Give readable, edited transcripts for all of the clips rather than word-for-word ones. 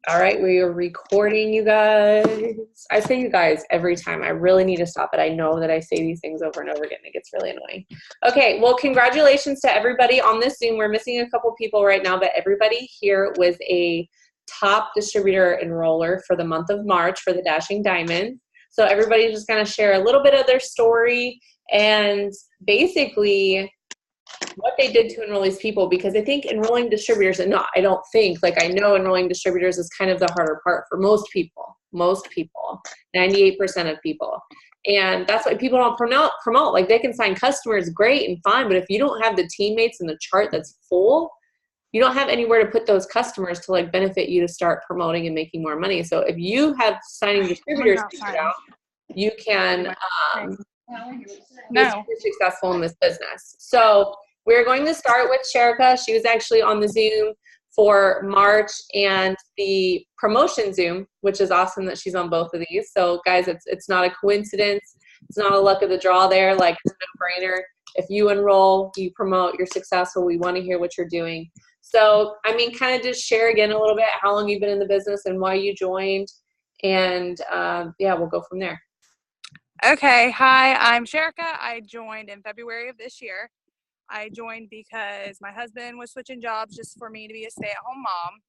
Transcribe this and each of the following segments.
All right, we are recording, you guys. I say you guys every time. I really need to stop it. I know that I say these things over and over again. It gets really annoying. Okay, well, congratulations to everybody on this Zoom. We're missing a couple people right now, but everybody here was a top distributor enroller for the month of March for the Dashing Diamonds. So everybody's just going to share a little bit of their story and basically what they did to enroll these people, because I think enrolling distributors, and not, I don't think, like I know enrolling distributors is kind of the harder part for most people, 98% of people. And that's why people don't promote. Like they can sign customers great and fine, but if you don't have the teammates and the chart that's full, you don't have anywhere to put those customers to like benefit you to start promoting and making more money. So if you have signing distributors figured out, you can be super successful in this business. So we're going to start with Sherika. She was actually on the Zoom for March and the promotion Zoom, which is awesome that she's on both of these. So guys, it's not a coincidence. It's not a luck of the draw there. Like it's a no-brainer. If you enroll, you promote, you're successful. We want to hear what you're doing. So, I mean, kind of just share again a little bit how long you've been in the business and why you joined. And yeah, we'll go from there. Okay. Hi, I'm Sherika. I joined in February of this year. I joined because my husband was switching jobs just for me to be a stay-at-home mom.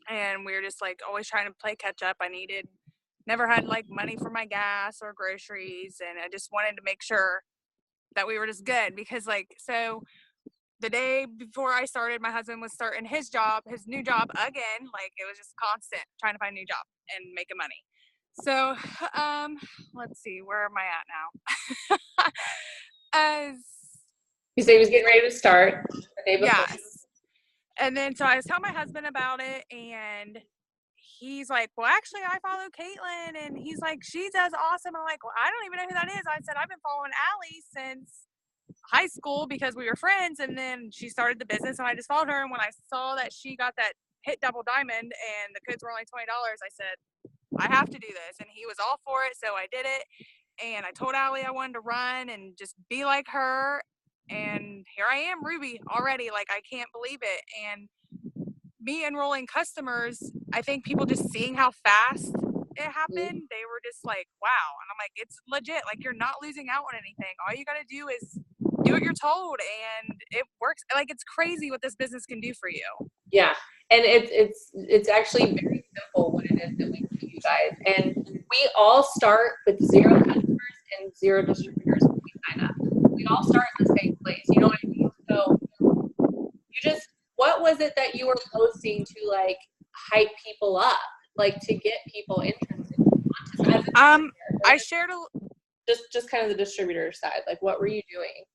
And we were just like always trying to play catch up. Never had like money for my gas or groceries. And I just wanted to make sure that we were just good because so the day before I started, my husband was starting his new job again. Like it was just constant trying to find a new job and making money. So, let's see, where am I at now? As You say he was getting ready to start the day before. yes. And then so I was telling my husband about it, and he's like, well, actually, I follow Caitlin, and he's like, she does awesome. I'm like, well, I don't even know who that is. I said, I've been following Allie since high school because we were friends, and then she started the business, and I just followed her. And when I saw that she got that hit double diamond, and the codes were only $20, I said, I have to do this. And he was all for it, so I did it. And I told Allie I wanted to run and just be like her. And here I am, Ruby, already. Like, I can't believe it. And me enrolling customers, I think people just seeing how fast it happened, they were just like, wow. And I'm like, it's legit. Like, you're not losing out on anything. All you got to do is do what you're told, and it works. Like, it's crazy what this business can do for you. Yeah. And it's actually very simple what it is that we do, you guys. And we all start with 0 customers and 0 distributors when we sign up. We all start in the same place. You know what I mean? So what was it that you were posting to like hype people up, like to get people interested? I shared just kind of the distributor side. Like, what were you doing?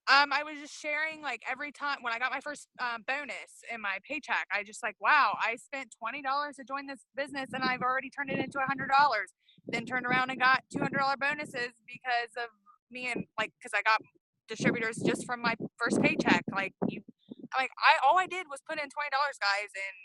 I was just sharing, like, every time when I got my first bonus in my paycheck, I just like, wow, I spent $20 to join this business and I've already turned it into $100. Then turned around and got $200 bonuses because of me, and like, because I got distributors just from my first paycheck. All I did was put in $20, guys, and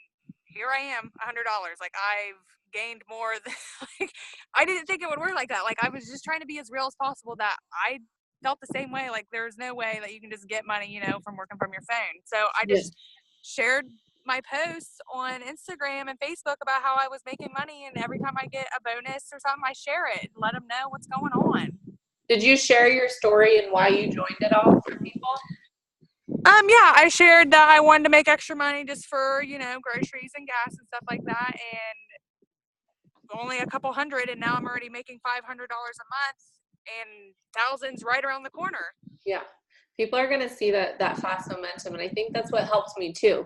here I am, $100. Like, I've gained more than, like, I didn't think it would work like that. Like, I was just trying to be as real as possible, that I felt the same way. Like, there's no way that you can just get money, from working from your phone. So I just shared my posts on Instagram and Facebook about how I was making money, and every time I get a bonus or something, I share it and let them know what's going on. Did you share your story and why you joined it all for people? Yeah, I shared that I wanted to make extra money just for, groceries and gas and stuff like that, and only a couple hundred, and now I'm already making $500 a month, and thousands right around the corner. Yeah, people are gonna see that fast momentum, and I think that's what helped me too.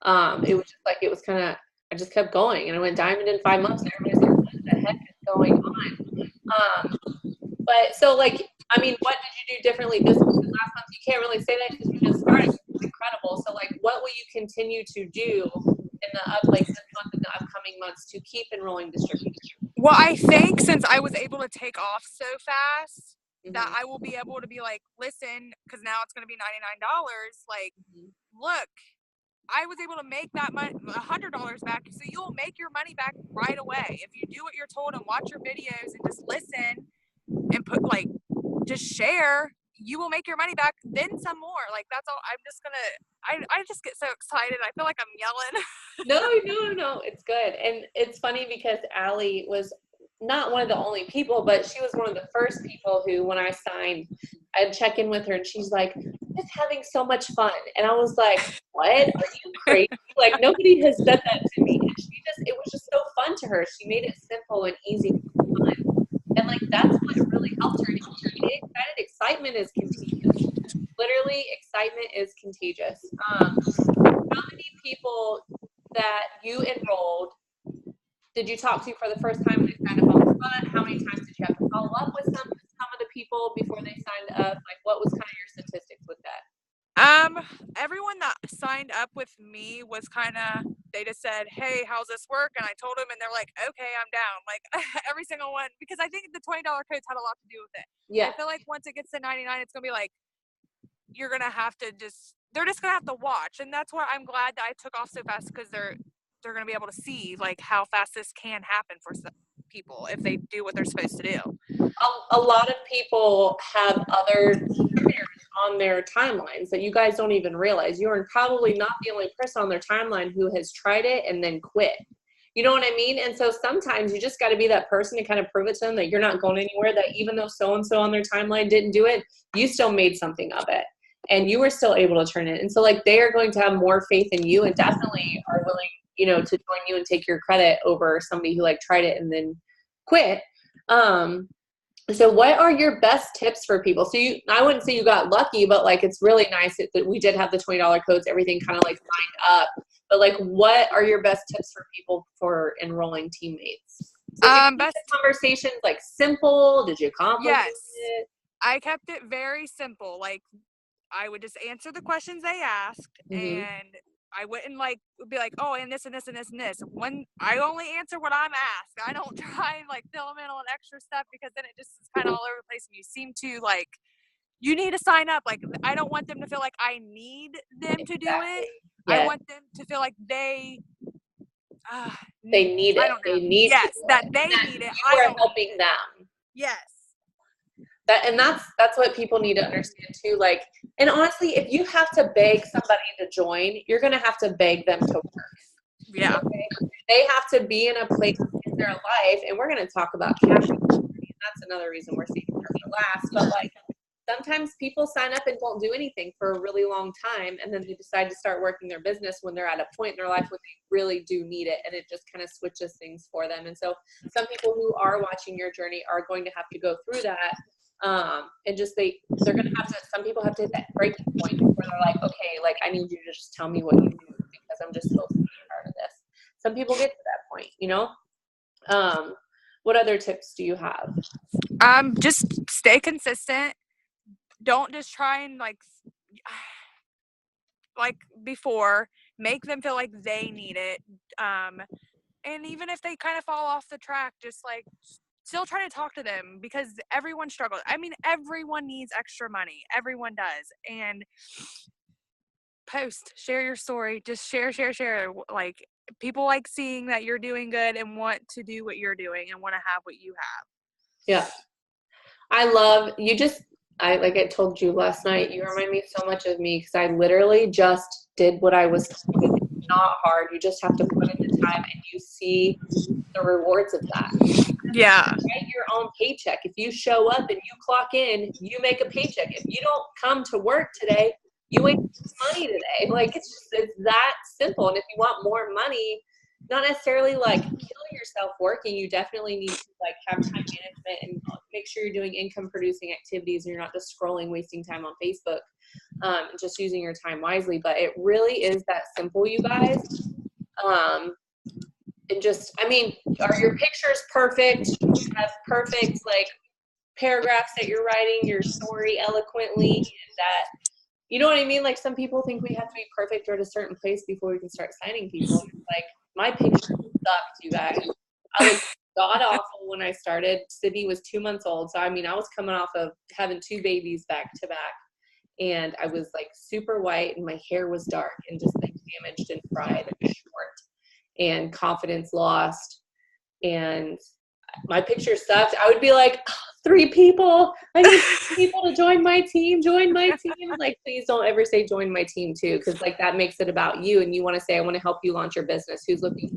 It was just like, it was kind of, I just kept going, and I went diamond in 5 months, and everybody's like, what the heck is going on? But so, like, I mean, what did you do differently this last month? You can't really say that because you just started. It's incredible. So, like, what will you continue to do in the this month and the upcoming months to keep enrolling distributors? Well, I think since I was able to take off so fast, that I will be able to be like, listen, because now it's going to be $99. Like, look, I was able to make that money, $100 back. So you'll make your money back right away if you do what you're told and watch your videos and just listen and put, like, just share. you will make your money back, then some more. Like, that's all. I'm just gonna, I just get so excited. I feel like I'm yelling. No, it's good. And it's funny because Allie was not one of the only people, but she was one of the first people who, when I signed, I'd check in with her and she's like, just having so much fun. And I was like, what? Are you crazy? Like, nobody has said that to me. And it was just so fun to her. She made it simple and easy and fun. And like, that's what really helped her. She get excited. Excitement is contagious. Literally, excitement is contagious. How many people that you enrolled did you talk to for the first time when they signed up on the front? How many times did you have to follow up with some of the people before they signed up? Like, what was kind of your statistics with that? Everyone that signed up with me was kind of, they just said, hey, how's this work? And I told them, and they're like, okay, I'm down. Like, every single one, because I think the $20 codes had a lot to do with it. Yeah. I feel like once it gets to 99, it's going to be like, you're going to have to they're just going to have to watch. And that's why I'm glad that I took off so fast, because they're going to be able to see like how fast this can happen for some people if they do what they're supposed to do. A lot of people have other careers on their timelines that you guys don't even realize. You're probably not the only person on their timeline who has tried it and then quit. You know what I mean? And so sometimes you just got to be that person to kind of prove it to them that you're not going anywhere, that even though so-and-so on their timeline didn't do it, you still made something of it and you were still able to turn it. And so like, they are going to have more faith in you and definitely are willing, you know, to join you and take your credit over somebody who like tried it and then quit. So what are your best tips for people? So I wouldn't say you got lucky, but like, it's really nice that we did have the $20 codes, everything kind of like lined up, but like, what are your best tips for people for enrolling teammates? Did you keep the conversations like simple? Did you complicate it? I kept it very simple. Like, I would just answer the questions they asked, and I wouldn't be like, oh, and this and this and this and this. When I only answer what I'm asked, I don't try and like fill them in on extra stuff, because then it just is kind of all over the place and you seem to like, you need to sign up. Like, I don't want them to feel like I need them to do it. Yeah. I want them to feel like they need it. They need that they need it. You are helping them. Yes. That's what people need to understand too. Like, and honestly, if you have to beg somebody to join, you're going to have to beg them to work. Yeah. Okay? They have to be in a place in their life, and we're going to talk about cash. That's another reason we're saving her for last. But like, sometimes people sign up and don't do anything for a really long time, and then they decide to start working their business when they're at a point in their life when they really do need it, and it just kind of switches things for them. And so some people who are watching your journey are going to have to go through that. And just they're gonna have to, some people have to hit that breaking point where they're like, okay, like, I need you to just tell me what you do, because I'm just supposed to be part of this. Some people get to that point, you know. What other tips do you have? Just stay consistent. Don't just try and like before, make them feel like they need it. And even if they kind of fall off the track, just like still try to talk to them, because everyone struggles. I mean, everyone needs extra money. Everyone does. And share your story. Just share. Like, people like seeing that you're doing good and want to do what you're doing and want to have what you have. Yeah. I love you. Like I told you last night, you remind me so much of me, because I literally just did what I was told. It's not hard. You just have to put in the time, and you see the rewards of that. Yeah. Write your own paycheck. If you show up and you clock in, you make a paycheck. If you don't come to work today, you ain't money today. Like, it's that simple. And if you want more money, not necessarily like kill yourself working, you definitely need to like have time management and make sure you're doing income producing activities and you're not just scrolling, wasting time on Facebook, just using your time wisely. But it really is that simple, you guys. And just, I mean, are your pictures perfect? You have perfect like paragraphs that you're writing your story eloquently, that, you know what I mean? Like, some people think we have to be perfect or at a certain place before we can start signing people. Like, my picture sucked, you guys. I was god awful when I started. Cydney was 2 months old. So, I mean, I was coming off of having 2 babies back to back. And I was like super white and my hair was dark and just like damaged and fried and short and confidence lost. And my picture sucked. I would be like, oh, 3 people. I need people to join my team. Join my team. Like, please don't ever say join my team too, because like that makes it about you, and you want to say I want to help you launch your business. Who's looking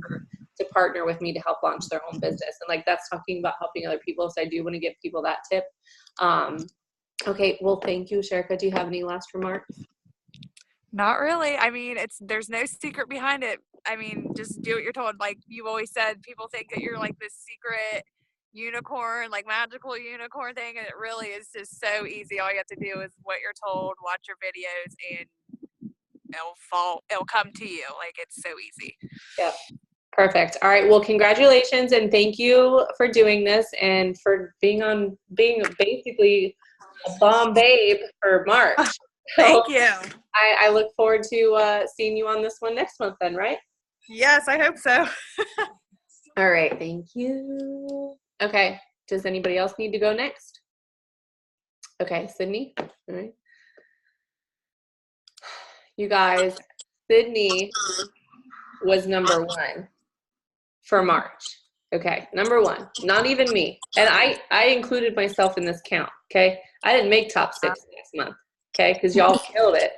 to partner with me to help launch their own business? And like that's talking about helping other people. So I do want to give people that tip. Okay, well, thank you, Sherika. Do you have any last remarks? Not really. I mean, there's no secret behind it. I mean, just do what you're told. Like you always said, people think that you're like this secret unicorn, like magical unicorn thing, and it really is just so easy. All you have to do is what you're told, watch your videos, and it'll come to you. Like it's so easy. Yep. Perfect. All right. Well, congratulations and thank you for doing this and for being basically a bomb babe for March. Thank you. I look forward to seeing you on this one next month then, right? Yes, I hope so. All right. Thank you. Okay. Does anybody else need to go next? Okay. Cydney. All right. You guys, Cydney was number 1 for March. Okay. Number 1, not even me. And I included myself in this count. Okay. I didn't make top 6 next month. Okay. Cause y'all killed it,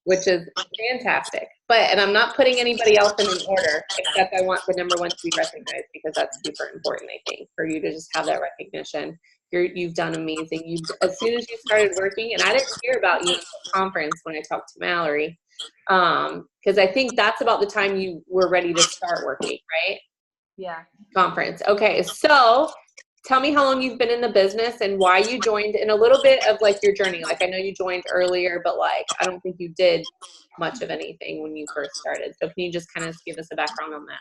which is fantastic. And I'm not putting anybody else in an order, except I want the number 1 to be recognized because that's super important, I think, for you to just have that recognition. You've done amazing. As soon as you started working, and I didn't hear about you at the conference when I talked to Mallory, because I think that's about the time you were ready to start working, right? Yeah. Conference. Okay, so tell me how long you've been in the business and why you joined, and a little bit of like your journey. Like I know you joined earlier, but like I don't think you did much of anything when you first started. So can you just kind of give us a background on that?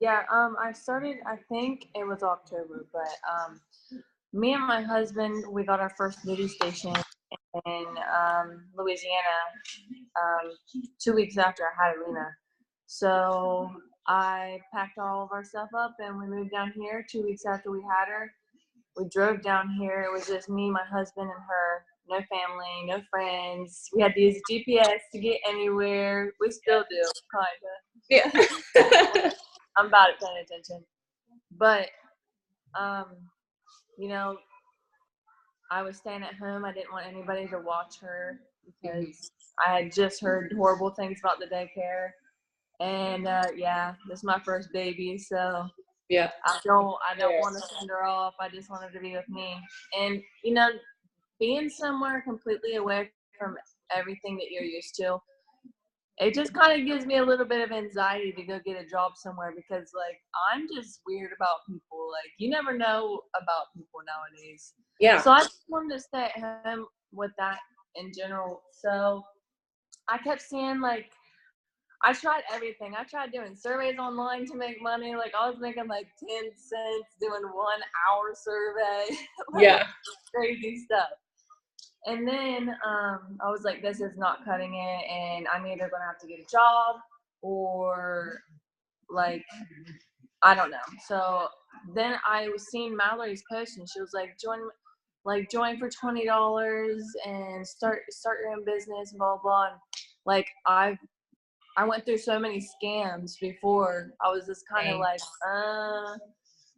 Yeah, I started, I think it was October, but me and my husband, we got our first duty station in Louisiana 2 weeks after I had Alina. So I packed all of our stuff up and we moved down here 2 weeks after we had her. We drove down here. It was just me, my husband, and her. No family, no friends. We had to use GPS to get anywhere. We still do, kind of. Yeah. I'm bad at paying attention. But, you know, I was staying at home. I didn't want anybody to watch her because I had just heard horrible things about the daycare. And, yeah, this is my first baby, so Yeah. I don't want to send her off. I just want her to be with me. And, you know, being somewhere completely away from everything that you're used to, it just kind of gives me a little bit of anxiety to go get a job somewhere because, like, I'm just weird about people. Like, you never know about people nowadays. Yeah. So I just wanted to stay at home with that in general. So I kept seeing, like, I tried everything. I tried doing surveys online to make money. Like, I was making, like, 10 cents doing 1 hour survey. Like, Yeah. crazy stuff. And then I was like, this is not cutting it, and I'm either going to have to get a job or, like, I don't know. So then I was seeing Mallory's post, and she was like, join for $20 and start your own business, blah, blah. And, like, I went through so many scams before. I was just kind of like,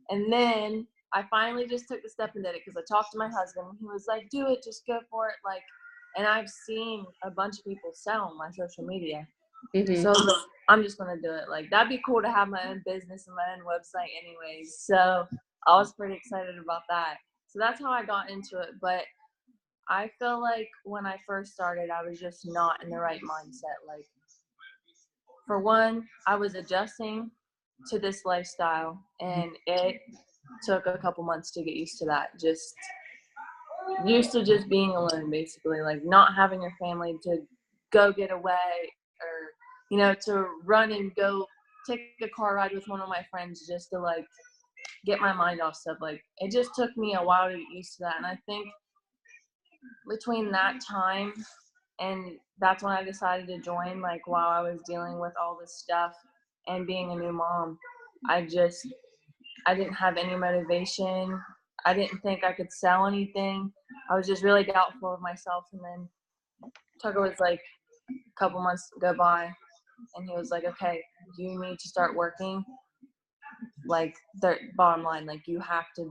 and then I finally just took the step and did it because I talked to my husband. He was like, do it, just go for it. Like, and I've seen a bunch of people sell on my social media. Mm-hmm. So I'm just going to do it. Like, that'd be cool to have my own business and my own website anyways. So I was pretty excited about that. So that's how I got into it. But I feel like when I first started, I was just not in the right mindset. Like, for one, I was adjusting to this lifestyle, and it took a couple months to get used to that. Just used to just being alone, basically, like not having your family to go get away or, you know, to run and go take a car ride with one of my friends just to, like, get my mind off stuff. Like, it just took me a while to get used to that. And I think between that time and that's when I decided to join, like, while I was dealing with all this stuff and being a new mom, I didn't have any motivation. I didn't think I could sell anything. I was just really doubtful of myself. And then Tucker was like, a couple months go by, and he was like, okay, you need to start working. Like, the bottom line, like, you have to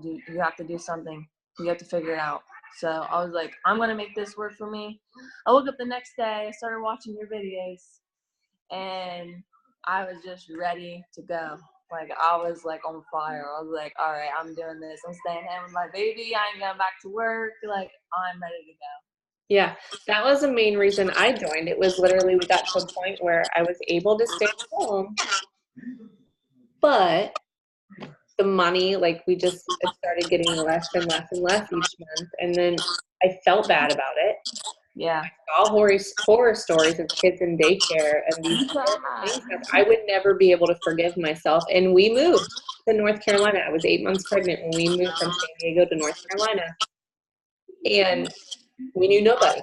do something. You have to figure it out. So I was like, I'm going to make this work for me. I woke up the next day, I started watching your videos, and I was just ready to go. Like, I was like on fire. I was like, all right, I'm doing this. I'm staying home with my baby. I ain't going back to work. Like, I'm ready to go. Yeah, that was the main reason I joined. It was literally, we got to a point where I was able to stay home, but the money, like, it started getting less and less and less each month. And then I felt bad about it. Yeah. I saw horror stories of kids in daycare and these things that I would never be able to forgive myself. And we moved to North Carolina. I was 8 months pregnant when we moved from San Diego to North Carolina. And we knew nobody.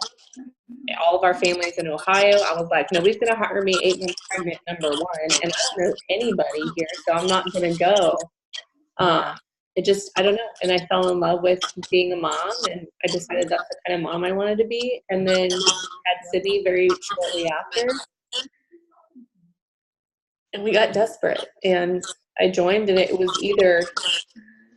All of our families in Ohio. I was like, nobody's going to hire me 8 months pregnant, number one. And I don't know anybody here, so I'm not going to go. I don't know. And I fell in love with being a mom, and I decided that's the kind of mom I wanted to be. And then had Cydney very shortly after. And we got desperate. And I joined, and it was either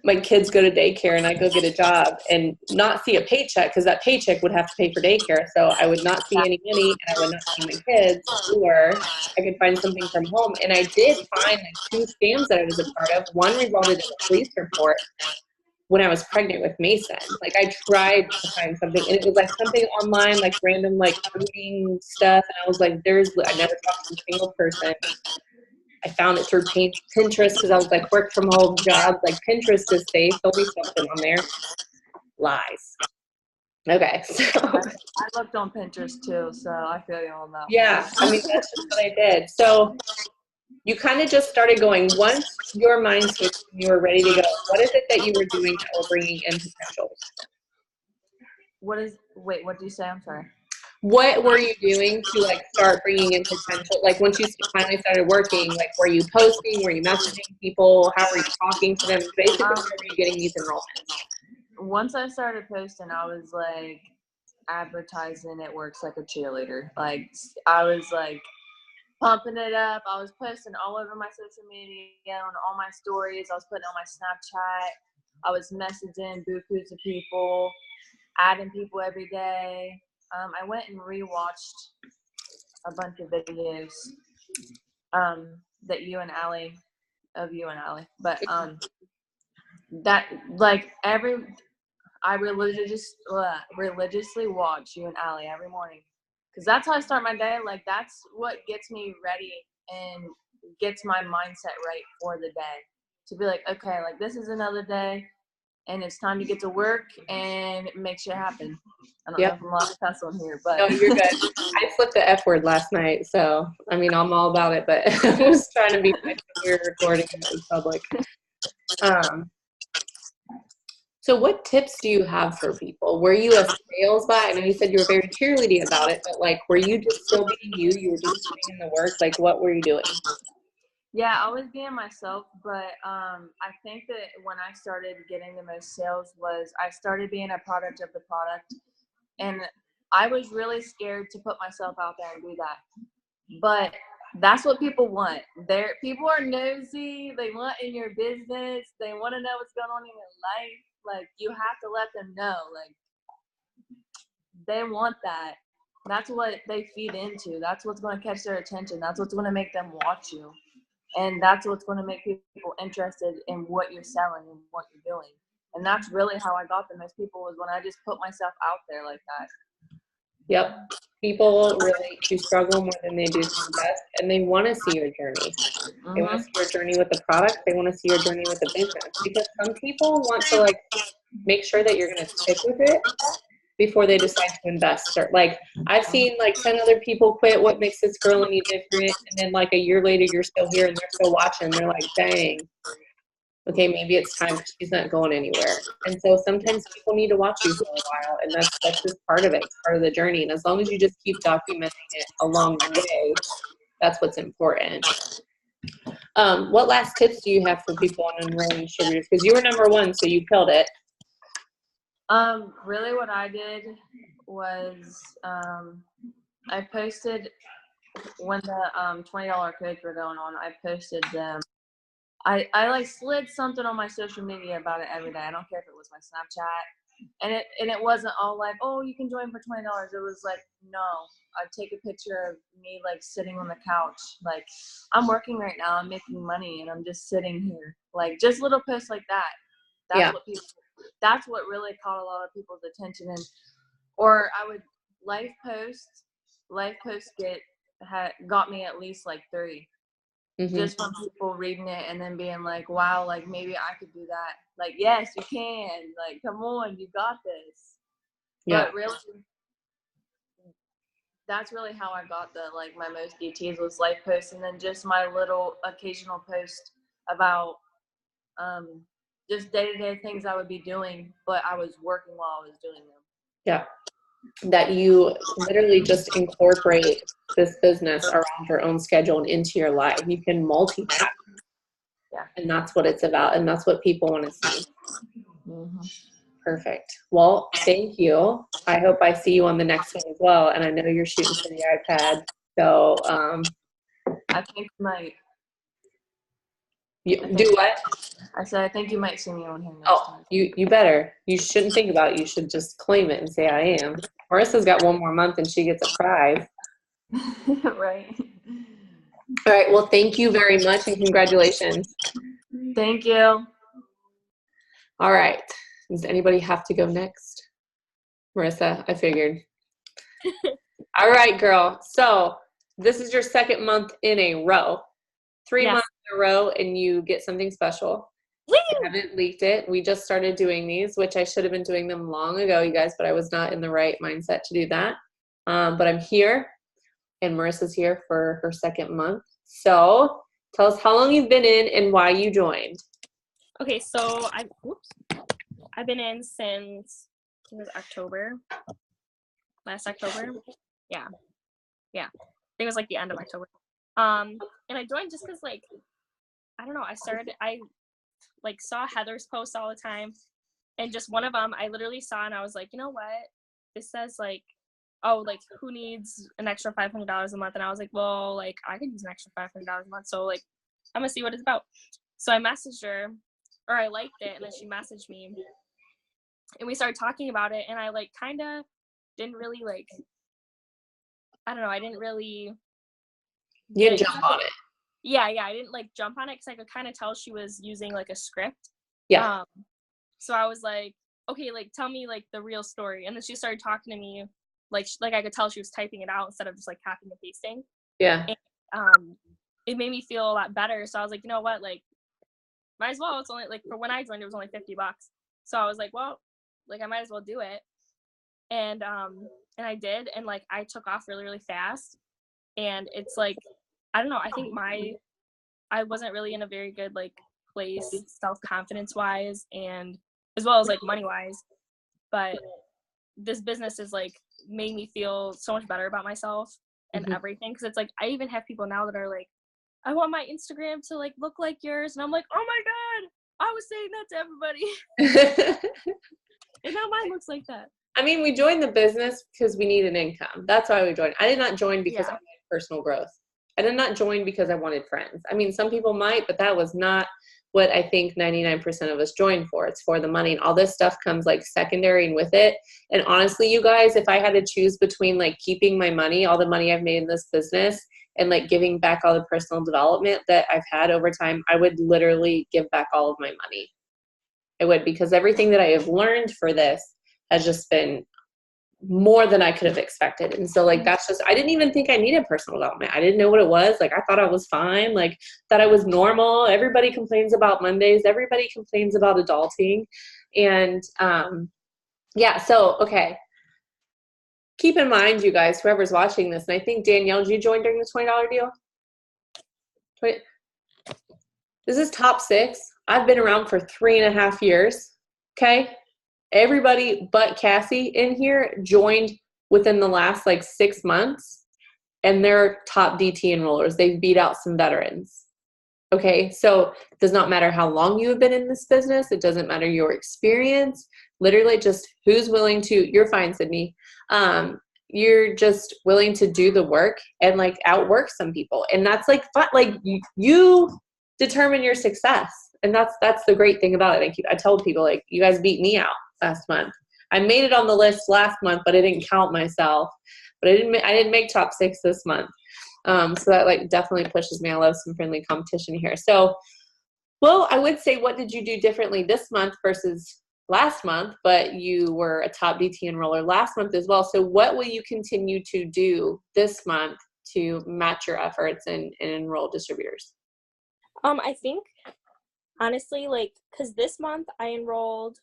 my kids go to daycare and I go get a job and not see a paycheck, because that paycheck would have to pay for daycare. So I would not see any money, and I would not see my kids, or I could find something from home. And I did find 2 scams that I was a part of. One resulted in a police report when I was pregnant with Mason. Like, I tried to find something, and it was like something online, like random, like coding stuff. And I was like, I never talked to a single person. I found it through Pinterest, because I was like, work from home jobs, like Pinterest is safe. There'll be something on there. Lies. Okay, so I looked on Pinterest too, so I feel you on that. Yeah, I mean, that's just what I did. So you kind of just started going, once your mind switched and you were ready to go, what is it that you were doing that were bringing in potentials? Wait, what did you say? I'm sorry. What were you doing to like start bringing in potential? Like, once you finally started working, like, were you posting? Were you messaging people? How were you talking to them? Basically, how were you getting these enrollments? Once I started posting, I was like advertising it works like a cheerleader. Like, I was like pumping it up. I was posting all over my social media, on all my stories. I was putting on my Snapchat. I was messaging bukus of people, adding people every day. I went and rewatched a bunch of videos that you and Allie, but that like I religiously watch you and Allie every morning, because that's how I start my day. Like, that's what gets me ready and gets my mindset right for the day, to be like, okay, like, this is another day and it's time to get to work and make shit happen. I don't know if I'm allowed to cuss on here, but no, you're good. I flipped the F word last night, so I mean, I'm all about it, but I was trying to be nice when we were recording in public. So what tips do you have for people? Were you a sales guy? I know you said you were very cheerleading about it, but like, were you just still being you? You were just putting in the work? Like, what were you doing? Yeah, I was being myself, but I think that when I started getting the most sales was I started being a product of the product, and I was really scared to put myself out there and do that. But that's what people want. People are nosy. They want in your business. They want to know what's going on in your life. Like, you have to let them know. Like, they want that. That's what they feed into. That's what's going to catch their attention. That's what's going to make them watch you. And that's what's going to make people interested in what you're selling and what you're doing. And that's really how I got the most people, was when I just put myself out there like that. Yep. People really do struggle more than they do success, and they want to see your journey. They want to see your journey with the product. They want to see your journey with the business, because some people want to like make sure that you're going to stick with it before they decide to invest. Or like, I've seen like 10 other people quit. What makes this girl any different? And then like a year later, you're still here and they're still watching. They're like, dang, okay, maybe it's time, because she's not going anywhere. And so sometimes people need to watch you for a while, and that's just part of it. It's part of the journey. And as long as you just keep documenting it along the way, that's what's important. What last tips do you have for people on enrolling distributors? Because you were number 1, so you killed it. Really what I did was I posted when the $20 codes were going on. I posted them. I like slid something on my social media about it every day. I don't care if it was my Snapchat, And it wasn't all like, oh, you can join for $20. It was like, no, I'd take a picture of me like sitting on the couch. Like, I'm working right now, I'm making money, and I'm just sitting here. Like, just little posts like that. That's what really caught a lot of people's attention. And or I would life posts got me at least like 3. Just from people reading it and then being like, wow, like maybe I could do that. Like, yes, you can. Like, come on, you got this. Yeah. But really, that's really how I got my most DTs was life posts, and then just my little occasional post about just day-to-day things I would be doing, but I was working while I was doing them. Yeah. That you literally just incorporate this business around your own schedule and into your life. You can multitask. Yeah. And that's what it's about. And that's what people want to see. Perfect. Well, thank you. I hope I see you on the next one as well. And I know you're shooting for the iPad. So I think you might. You do what? I said, I think you might see me on here next time. You better. You shouldn't think about it. You should just claim it and say, I am. Marissa's got 1 more month and she gets a prize. Right. All right. Well, thank you very much and congratulations. Thank you. All right. Does anybody have to go next? Marissa, I figured. All right, girl. So this is your 2nd month in a row. 3 months in a row and you get something special. I haven't leaked it. We just started doing these, which I should have been doing them long ago, you guys, but I was not in the right mindset to do that. But I'm here, and Marissa's here for her 2nd month. So tell us how long you've been in and why you joined. Okay, so I've been in since it was October. Last October. Yeah. I think it was like the end of October. And I joined just because, like, I don't know, I saw Heather's posts all the time, and just one of them I literally saw and I was like, you know what? This says like, oh, like who needs an extra $500 a month? And I was like, well, like I could use an extra $500 a month. So like, I'm gonna see what it's about. So I messaged her, or I liked it, and then she messaged me and we started talking about it, and I like kind of didn't really like, I don't know, I didn't really. You didn't jump on it. Yeah, I didn't like jump on it because I could kind of tell she was using like a script. Yeah. So I was like, okay, like tell me like the real story. And then she started talking to me, like I could tell she was typing it out instead of just like copying and pasting. Yeah. And, it made me feel a lot better. So I was like, you know what, like might as well. It's only like for when I joined, it was only $50. So I was like, well, like I might as well do it. And I did, and like I took off really, really fast. And it's like, I don't know, I think I wasn't really in a very good like place self-confidence wise, and as well as like money wise, but this business has like made me feel so much better about myself and everything, because it's like I even have people now that are like, I want my Instagram to like look like yours, and I'm like, oh my god, I was saying that to everybody. And now mine looks like that. I mean, we joined the business because we need an income. That's why we joined. I did not join because I wanted personal growth. I did not join because I wanted friends. I mean, some people might, but that was not what I think 99% of us join for. It's for the money, and all this stuff comes like secondary and with it. And honestly, you guys, if I had to choose between like keeping my money, all the money I've made in this business, and like giving back all the personal development that I've had over time, I would literally give back all of my money. I would, because everything that I have learned for this has just been more than I could have expected. And so like, that's just, I didn't even think I needed personal development. I didn't know what it was. Like, I thought I was fine. Like, thought I was normal. Everybody complains about Mondays. Everybody complains about adulting. And yeah, so, okay. Keep in mind, you guys, whoever's watching this, and I think Danielle, did you join during the $20 deal? This is top 6. I've been around for 3.5 years. Okay. Everybody but Cassie in here joined within the last like 6 months, and they're top DT enrollers. They've beat out some veterans. Okay. So it does not matter how long you have been in this business. It doesn't matter your experience. Literally just who's willing to, you're fine, Cydney. You're just willing to do the work and like outwork some people. And that's like fun. Like you determine your success. And that's the great thing about it. I told people, like, you guys beat me out last month. I made it on the list last month, but I didn't count myself. But I didn't make top 6 this month. So that like definitely pushes me. I love some friendly competition here. So, well, I would say, what did you do differently this month versus last month? But you were a top DT enroller last month as well. So what will you continue to do this month to match your efforts and enroll distributors? I think honestly, like, because this month I enrolled,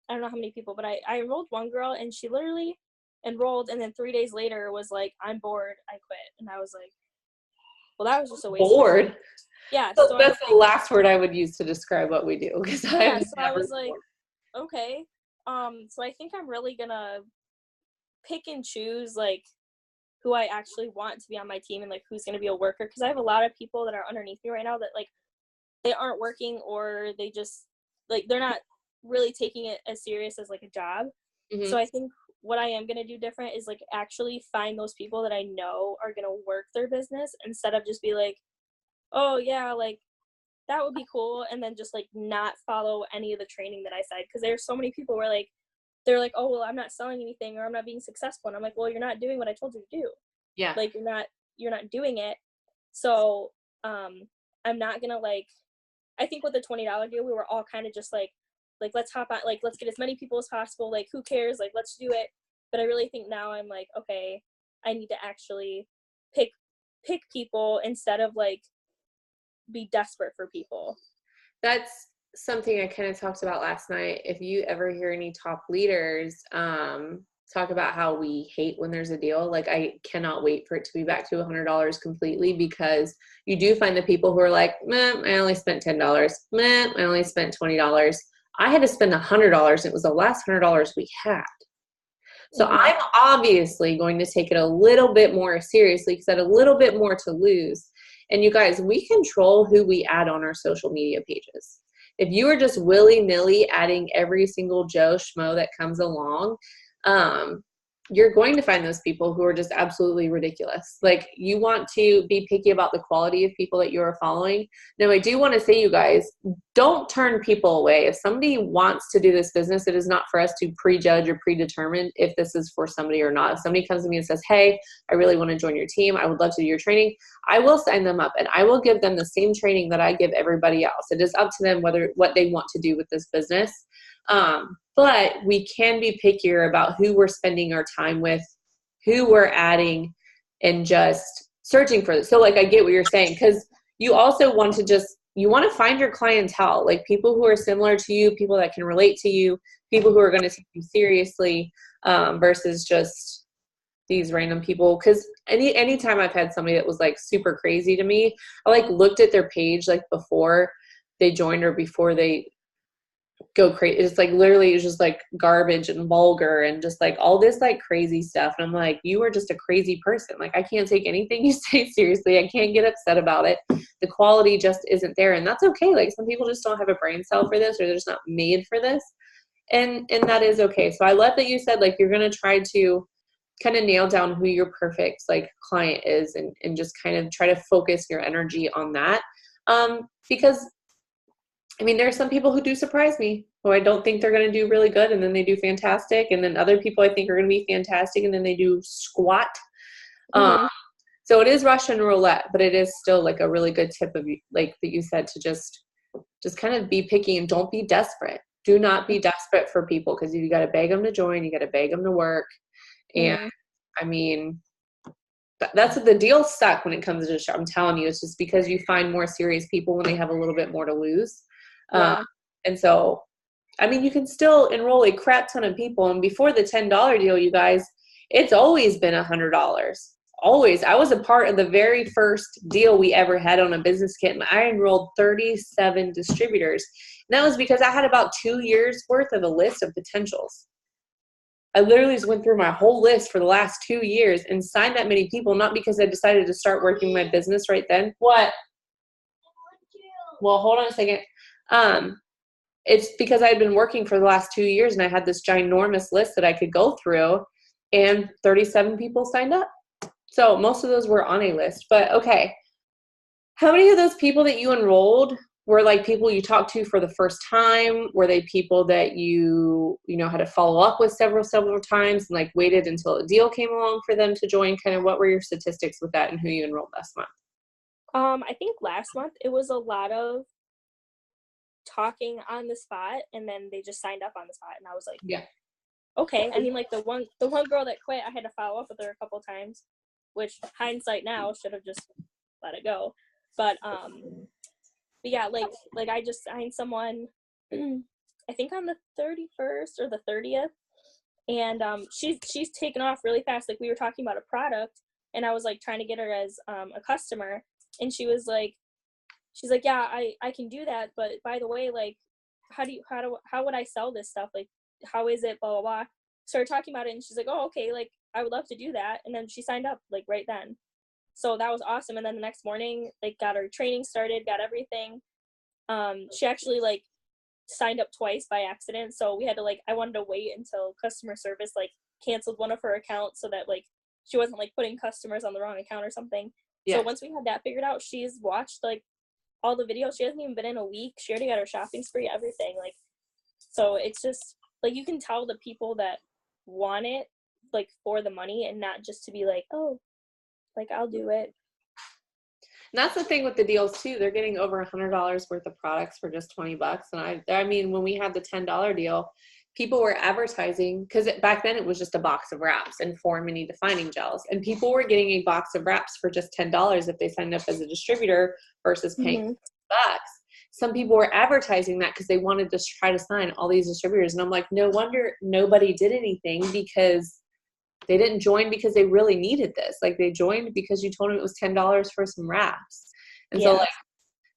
I don't know how many people, but I enrolled one girl, and she literally enrolled, and then 3 days later was like, I'm bored, I quit. And I was like, well, that was just a waste of Bored? time. Yeah. So that's the last word I would use to describe what we do. Because I was like, okay. So I think I'm really gonna pick and choose like who I actually want to be on my team and like who's gonna be a worker, because I have a lot of people that are underneath me right now that like they aren't working, or they just like they're not really taking it as serious as like a job. So I think what I am going to do different is like actually find those people that I know are going to work their business, instead of just be like, oh yeah, like that would be cool, and then just like not follow any of the training that I said. Because there's so many people where like they're like, oh well, I'm not selling anything, or I'm not being successful, and I'm like, well, you're not doing what I told you to do. Yeah, like you're not doing it. So I'm not gonna like, I think with the $20 deal, we were all kind of just like let's hop on, like let's get as many people as possible, like who cares, like let's do it. But I really think now I'm like, okay, I need to actually pick people instead of like be desperate for people. That's something I kind of talked about last night. If you ever hear any top leaders talk about how we hate when there's a deal, like I cannot wait for it to be back to $100 completely, because you do find the people who are like, meh, I only spent $10. Meh, I only spent $20. I had to spend $100, and it was the last $100 we had. So I'm obviously going to take it a little bit more seriously, because I had a little bit more to lose. And you guys, we control who we add on our social media pages. If you are just willy-nilly adding every single Joe Schmo that comes along, you're going to find those people who are just absolutely ridiculous. Like, you want to be picky about the quality of people that you are following. Now, I do want to say, you guys, don't turn people away. If somebody wants to do this business, it is not for us to prejudge or predetermine if this is for somebody or not. If somebody comes to me and says, hey, I really want to join your team, I would love to do your training, I will sign them up, and I will give them the same training that I give everybody else. It is up to them what they want to do with this business. But we can be pickier about who we're spending our time with, who we're adding, and just searching for this. So like, I get what you're saying, because you also want to you want to find your clientele, like people who are similar to you, people that can relate to you, people who are going to take you seriously, versus just these random people. Because anytime I've had somebody that was like super crazy to me, I like looked at their page like before they joined or before they go crazy. It's like literally it's just like garbage and vulgar and just like all this like crazy stuff. And I'm like, you are just a crazy person. Like, I can't take anything you say seriously. I can't get upset about it. The quality just isn't there. And that's okay. Like, some people just don't have a brain cell for this, or they're just not made for this. And that is okay. So I love that you said like you're going to try to kind of nail down who your perfect like client is, and just kind of try to focus your energy on that. Because I mean, there are some people who do surprise me, who I don't think they're going to do really good, and then they do fantastic. And then other people I think are going to be fantastic, and then they do squat. So it is Russian roulette, but it is still like a really good tip of like that you said, to just kind of be picky and don't be desperate. Do not be desperate for people, because you got to beg them to join, you got to beg them to work. And I mean, that's what the deals suck when it comes to I'm telling you, it's just because you find more serious people when they have a little bit more to lose. And so, I mean, you can still enroll a crap ton of people. And before the $10 deal, you guys, it's always been $100. Always. I was a part of the very first deal we ever had on a business kit, and I enrolled 37 distributors. And that was because I had about 2 years worth of a list of potentials. I literally just went through my whole list for the last 2 years and signed that many people, not because I decided to start working my business right then. What? Well, hold on a second. It's because I had been working for the last 2 years, and I had this ginormous list that I could go through, and 37 people signed up. So most of those were on a list. But okay, how many of those people that you enrolled were like people you talked to for the first time? Were they people that you had to follow up with several times and like waited until a deal came along for them to join? Kind of what were your statistics with that and who you enrolled last month? I think last month it was a lot of talking on the spot, and then they just signed up on the spot, and I was like, yeah, okay. I mean, like the one girl that quit, I had to follow up with her a couple times, which hindsight now should have just let it go. But yeah, like I just signed someone, I think on the 31st or the 30th, and she's taken off really fast. Like we were talking about a product, and I was like trying to get her as a customer, and she's like, yeah, I can do that, but by the way, like how would I sell this stuff? Like how is it, blah blah blah. Started talking about it, and she's like, oh okay, like I would love to do that, and then she signed up like right then. So that was awesome. And then the next morning, like got her training started, got everything. She actually like signed up twice by accident, so we had to I wanted to wait until customer service like canceled one of her accounts so that like she wasn't like putting customers on the wrong account or something. Yeah. So once we had that figured out, she's watched like all the videos. She hasn't even been in a week. She already got her shopping spree, everything. Like, so it's just like you can tell the people that want it like for the money and not just to be like, oh, like I'll do it. And that's the thing with the deals too. They're getting over $100 worth of products for just $20. And I mean, when we had the $10 deal, people were advertising, because back then it was just a box of wraps and 4 mini defining gels. And people were getting a box of wraps for just $10 if they signed up as a distributor versus paying bucks. Some people were advertising that because they wanted to try to sign all these distributors. And I'm like, no wonder nobody did anything, because they didn't join because they really needed this. Like they joined because you told them it was $10 for some wraps. And so like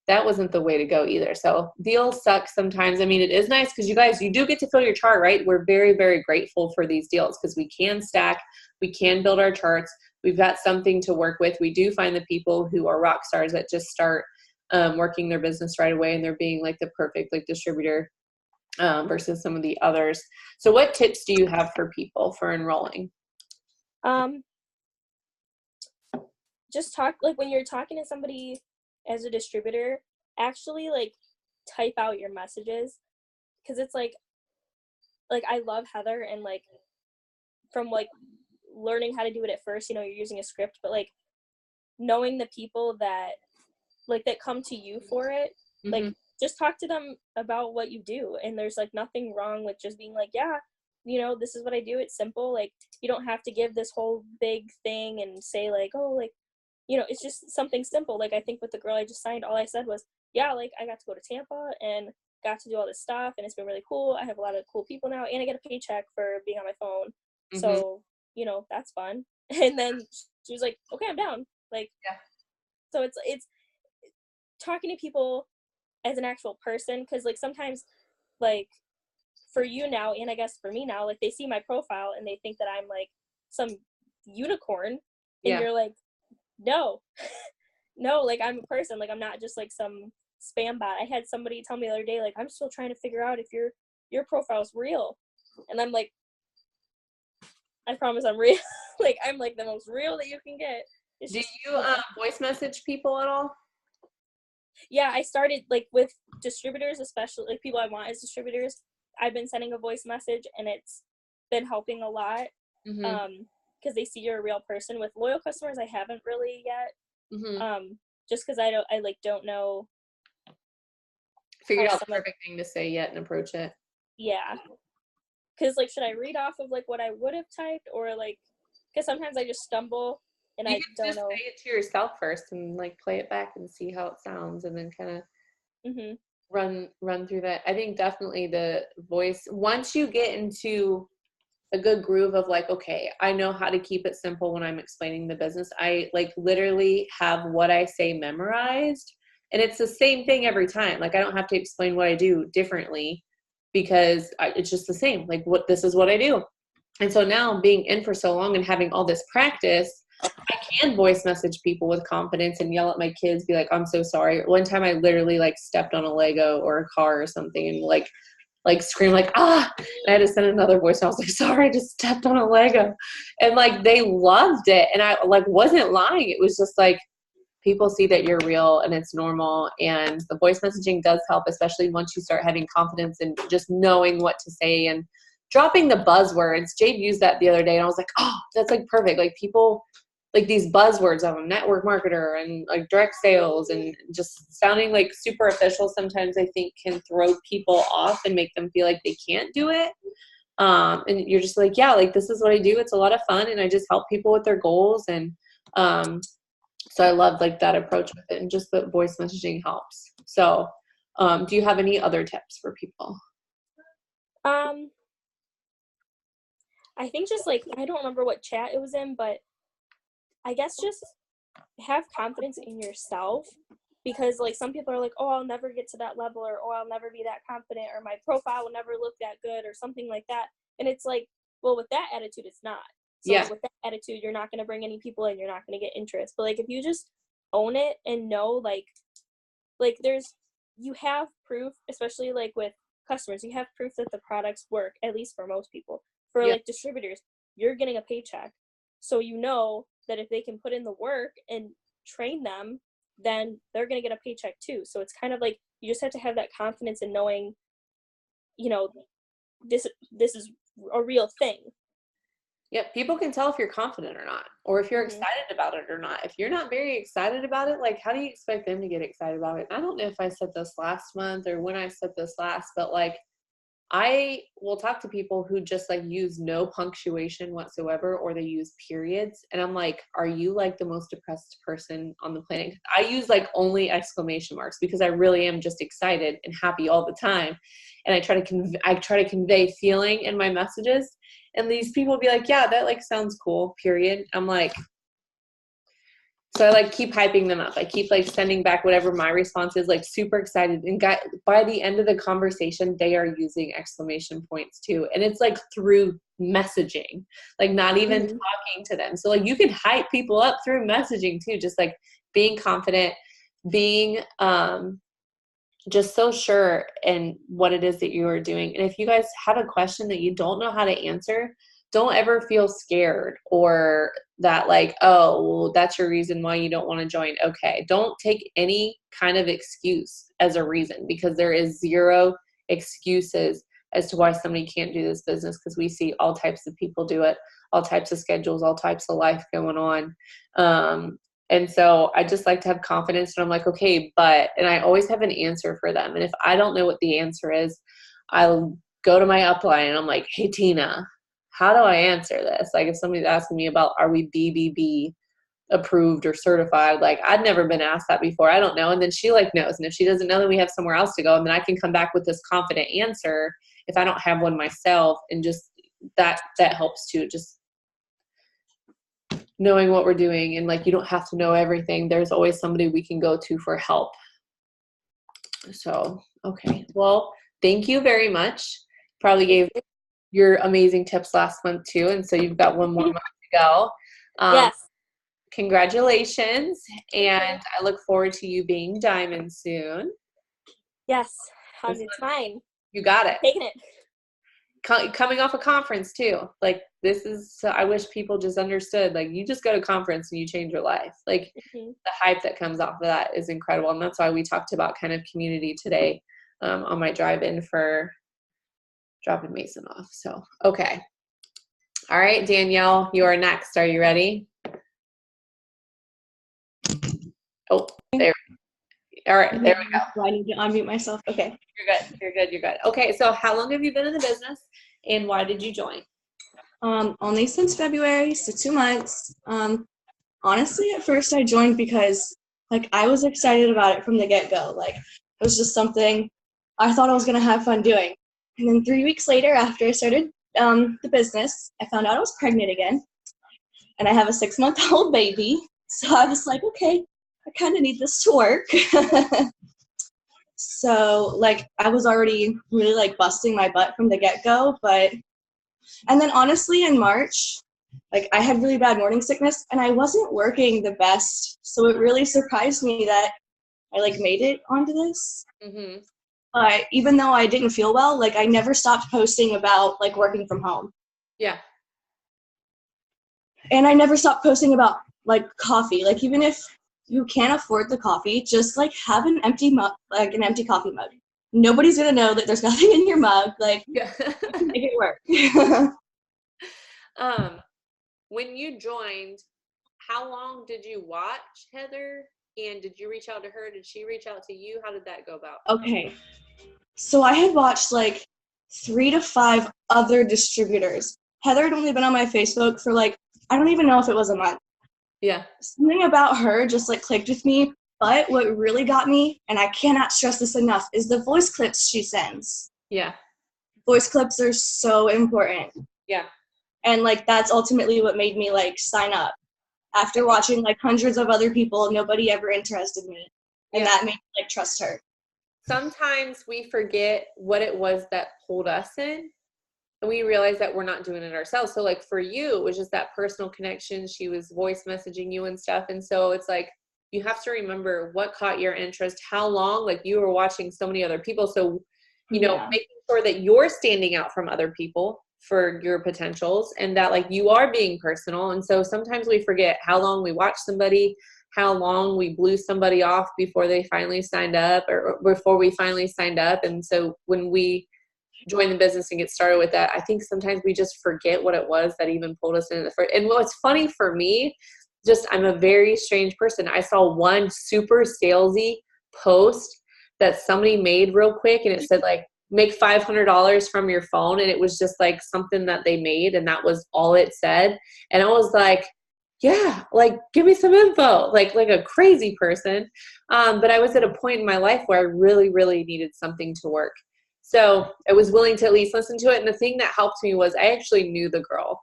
that wasn't the way to go either. So deals suck sometimes. I mean, it is nice because you guys, you do get to fill your chart, right? We're very, very grateful for these deals because we can stack, we can build our charts. We've got something to work with. We do find the people who are rock stars that just start working their business right away, and they're being like the perfect like distributor versus some of the others. So what tips do you have for people for enrolling? Just talk, like when you're talking to somebody as a distributor, actually like type out your messages, because it's like I love Heather, and like from like learning how to do it at first, you're using a script, but like knowing the people that like that come to you for it, like just talk to them about what you do, and there's like nothing wrong with just being like, yeah, this is what I do. It's simple. Like you don't have to give this whole big thing and say like, oh, like it's just something simple. Like I think with the girl I just signed, all I said was, yeah, like I got to go to Tampa and got to do all this stuff, and it's been really cool. I have a lot of cool people now, and I get a paycheck for being on my phone. So that's fun. And then she was like, okay, I'm down. Like, yeah. So it's talking to people as an actual person, because like sometimes like for you now, and I guess for me now, like they see my profile and they think that I'm like some unicorn, and you're like, no, like I'm a person. Like I'm not just like some spam bot. I had somebody tell me the other day, like, I'm still trying to figure out if your profile's real, and I'm like, I promise I'm real. Like I'm like the most real that you can get. Do you voice message people at all? Yeah, I started like with distributors, especially like people I want as distributors. I've been sending a voice message, and it's been helping a lot because they see you're a real person. With loyal customers, I haven't really yet, just because I don't know. Figured out the perfect thing to say yet and approach it. Yeah, because like, should I read off of like what I would have typed, or like, because sometimes I just stumble and I don't know. Say it to yourself first and like play it back and see how it sounds, and then kind of run through that. I think definitely the voice, once you get into a good groove of like, okay, I know how to keep it simple when I'm explaining the business. I like literally have what I say memorized, and it's the same thing every time. Like I don't have to explain what I do differently because it's just the same. Like this is what I do. And so now being in for so long and having all this practice, I can voice message people with confidence and yell at my kids, be like, I'm so sorry. One time I literally like stepped on a Lego or a car or something and like scream like, ah, and I had to send another voice. And I was like, sorry, I just stepped on a Lego. And like, they loved it. And I like wasn't lying. It was just like, people see that you're real and it's normal. And the voice messaging does help, especially once you start having confidence and just knowing what to say and dropping the buzzwords. Jade used that the other day and I was like, oh, that's like perfect. Like people like these buzzwords of a network marketer and like direct sales and just sounding like super official sometimes I think can throw people off and make them feel like they can't do it. And you're just like, yeah, like this is what I do. It's a lot of fun and I just help people with their goals. And so I love like that approach with it and just that voice messaging helps. So do you have any other tips for people? I think just like, I don't remember what chat it was in, but I guess just have confidence in yourself, because like some people are like, oh, I'll never get to that level, or oh, I'll never be that confident, or my profile will never look that good, or something like that. And it's like, well, with that attitude, it's not. So yeah. With that attitude, you're not going to bring any people in, you're not going to get interest. But like if you just own it and know like you have proof, especially like with customers, you have proof that the products work, at least for most people. For like distributors, you're getting a paycheck. So you know that if they can put in the work and train them, then they're going to get a paycheck too. So it's kind of like you just have to have that confidence in knowing, you know, this is a real thing. Yeah, people can tell if you're confident or not, or if you're excited about it or not. If you're not very excited about it, like how do you expect them to get excited about it? And I don't know if I said this last month or when I said this last, but like I will talk to people who just like use no punctuation whatsoever, or they use periods. And I'm like, are you like the most depressed person on the planet? I use like only exclamation marks because I really am just excited and happy all the time. And I try to convey feeling in my messages. And these people will be like, yeah, that like sounds cool, period. I'm like, so I like keep hyping them up. I keep like sending back whatever my response is, like super excited. And by the end of the conversation, they are using exclamation points too. And it's like through messaging, like not even talking to them. So like you can hype people up through messaging too, just like being confident, being just so sure in what it is that you are doing. And if you guys have a question that you don't know how to answer, don't ever feel scared or that like, oh, well, that's your reason why you don't want to join. Okay. Don't take any kind of excuse as a reason, because there is zero excuses as to why somebody can't do this business, because we see all types of people do it, all types of schedules, all types of life going on. And so I just like to have confidence, and I'm like, okay, and I always have an answer for them. And if I don't know what the answer is, I'll go to my upline and I'm like, hey, Tina, how do I answer this? Like if somebody's asking me about, are we BBB approved or certified? Like I'd never been asked that before. I don't know. And then she like knows. And if she doesn't know, then we have somewhere else to go. And then I can come back with this confident answer if I don't have one myself. And just that helps too. Just knowing what we're doing, and like you don't have to know everything. There's always somebody we can go to for help. So, okay. Well, thank you very much. Probably gave your amazing tips last month too, and so you've got one more month to go. Yes. Congratulations, and I look forward to you being diamond soon. Yes, it's mine. You got it. Taking it. Coming off a conference too. Like this is, I wish people just understood, like you just go to conference and you change your life. Like the hype that comes off of that is incredible. And that's why we talked about kind of community today on my drive-in for dropping Mason off. So, okay. All right, Danielle, you are next. Are you ready? Oh, there. All right, there we go. Do I need to unmute myself? Okay. You're good. Okay, so how long have you been in the business, and why did you join? Only since February, so 2 months. Honestly, at first I joined because like I was excited about it from the get-go. Like it was just something I thought I was gonna have fun doing. And then 3 weeks later, after I started the business, I found out I was pregnant again, and I have a 6-month-old baby. So I was like, okay, I kind of need this to work. So like I was already really like busting my butt from the get-go, and then honestly in March, like I had really bad morning sickness and I wasn't working the best. So it really surprised me that I like made it onto this. But even though I didn't feel well, like I never stopped posting about like working from home. Yeah. And I never stopped posting about like coffee. Like even if you can't afford the coffee, just like have an empty mug, like an empty coffee mug. Nobody's gonna know that there's nothing in your mug. Like, Yeah. you can make it work. When you joined, how long did you watch Heather? And did you reach out to her? Did she reach out to you? How did that go about? Okay. So I had watched like 3 to 5 other distributors. Heather had only been on my Facebook for like, I don't even know if it was a month. Yeah. Something about her just like clicked with me. But what really got me, and I cannot stress this enough, is the voice clips she sends. Yeah. Voice clips are so important. Yeah. And like that's ultimately what made me like sign up. After watching like hundreds of other people, nobody ever interested me. And that made me like trust her. Sometimes we forget what it was that pulled us in, and we realize that we're not doing it ourselves. So like for you, it was just that personal connection. She was voice messaging you and stuff. And so it's like, you have to remember what caught your interest, how long, like you were watching so many other people. So, you know, making sure that you're standing out from other people for your potentials, and that like you are being personal. And so sometimes we forget how long we watch somebody, how long we blew somebody off before they finally signed up, or before we finally signed up. And so when we join the business and get started with that, I think sometimes we just forget what it was that even pulled us in the first. And what's funny for me, just I'm a very strange person. I saw one super salesy post that somebody made real quick, and it said like, make $500 from your phone. And it was just like something that they made, and that was all it said. And I was like, yeah, like give me some info, like a crazy person. But I was at a point in my life where I really, really needed something to work. So I was willing to at least listen to it. And the thing that helped me was I actually knew the girl.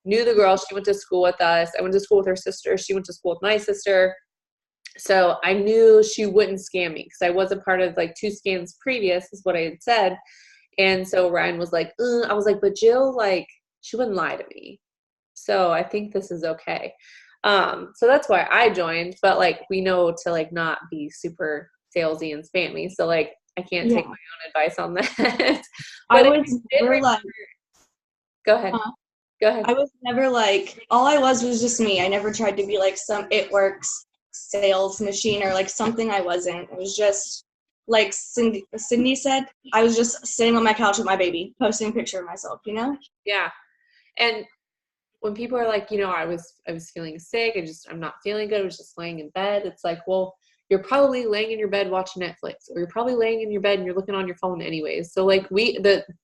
She went to school with us. I went to school with her sister. She went to school with my sister. So I knew she wouldn't scam me, because I was a part of like 2 scams previous, is what I had said. And so Ryan was like, I was like, but Jill, like, she wouldn't lie to me. So I think this is okay. So that's why I joined. But like, we know to like not be super salesy and spammy. So like, I can't take my own advice on that. But I was never like, go ahead. Go ahead. I was never like, all I was just me. I never tried to be like some It Works sales machine or like something I wasn't. It was just like Cydney said, I was just sitting on my couch with my baby, posting a picture of myself, you know? Yeah. And when people are like, you know, I was feeling sick, I'm not feeling good, I was just laying in bed. It's like, well, you're probably laying in your bed watching Netflix, or you're probably laying in your bed and you're looking on your phone anyways. So like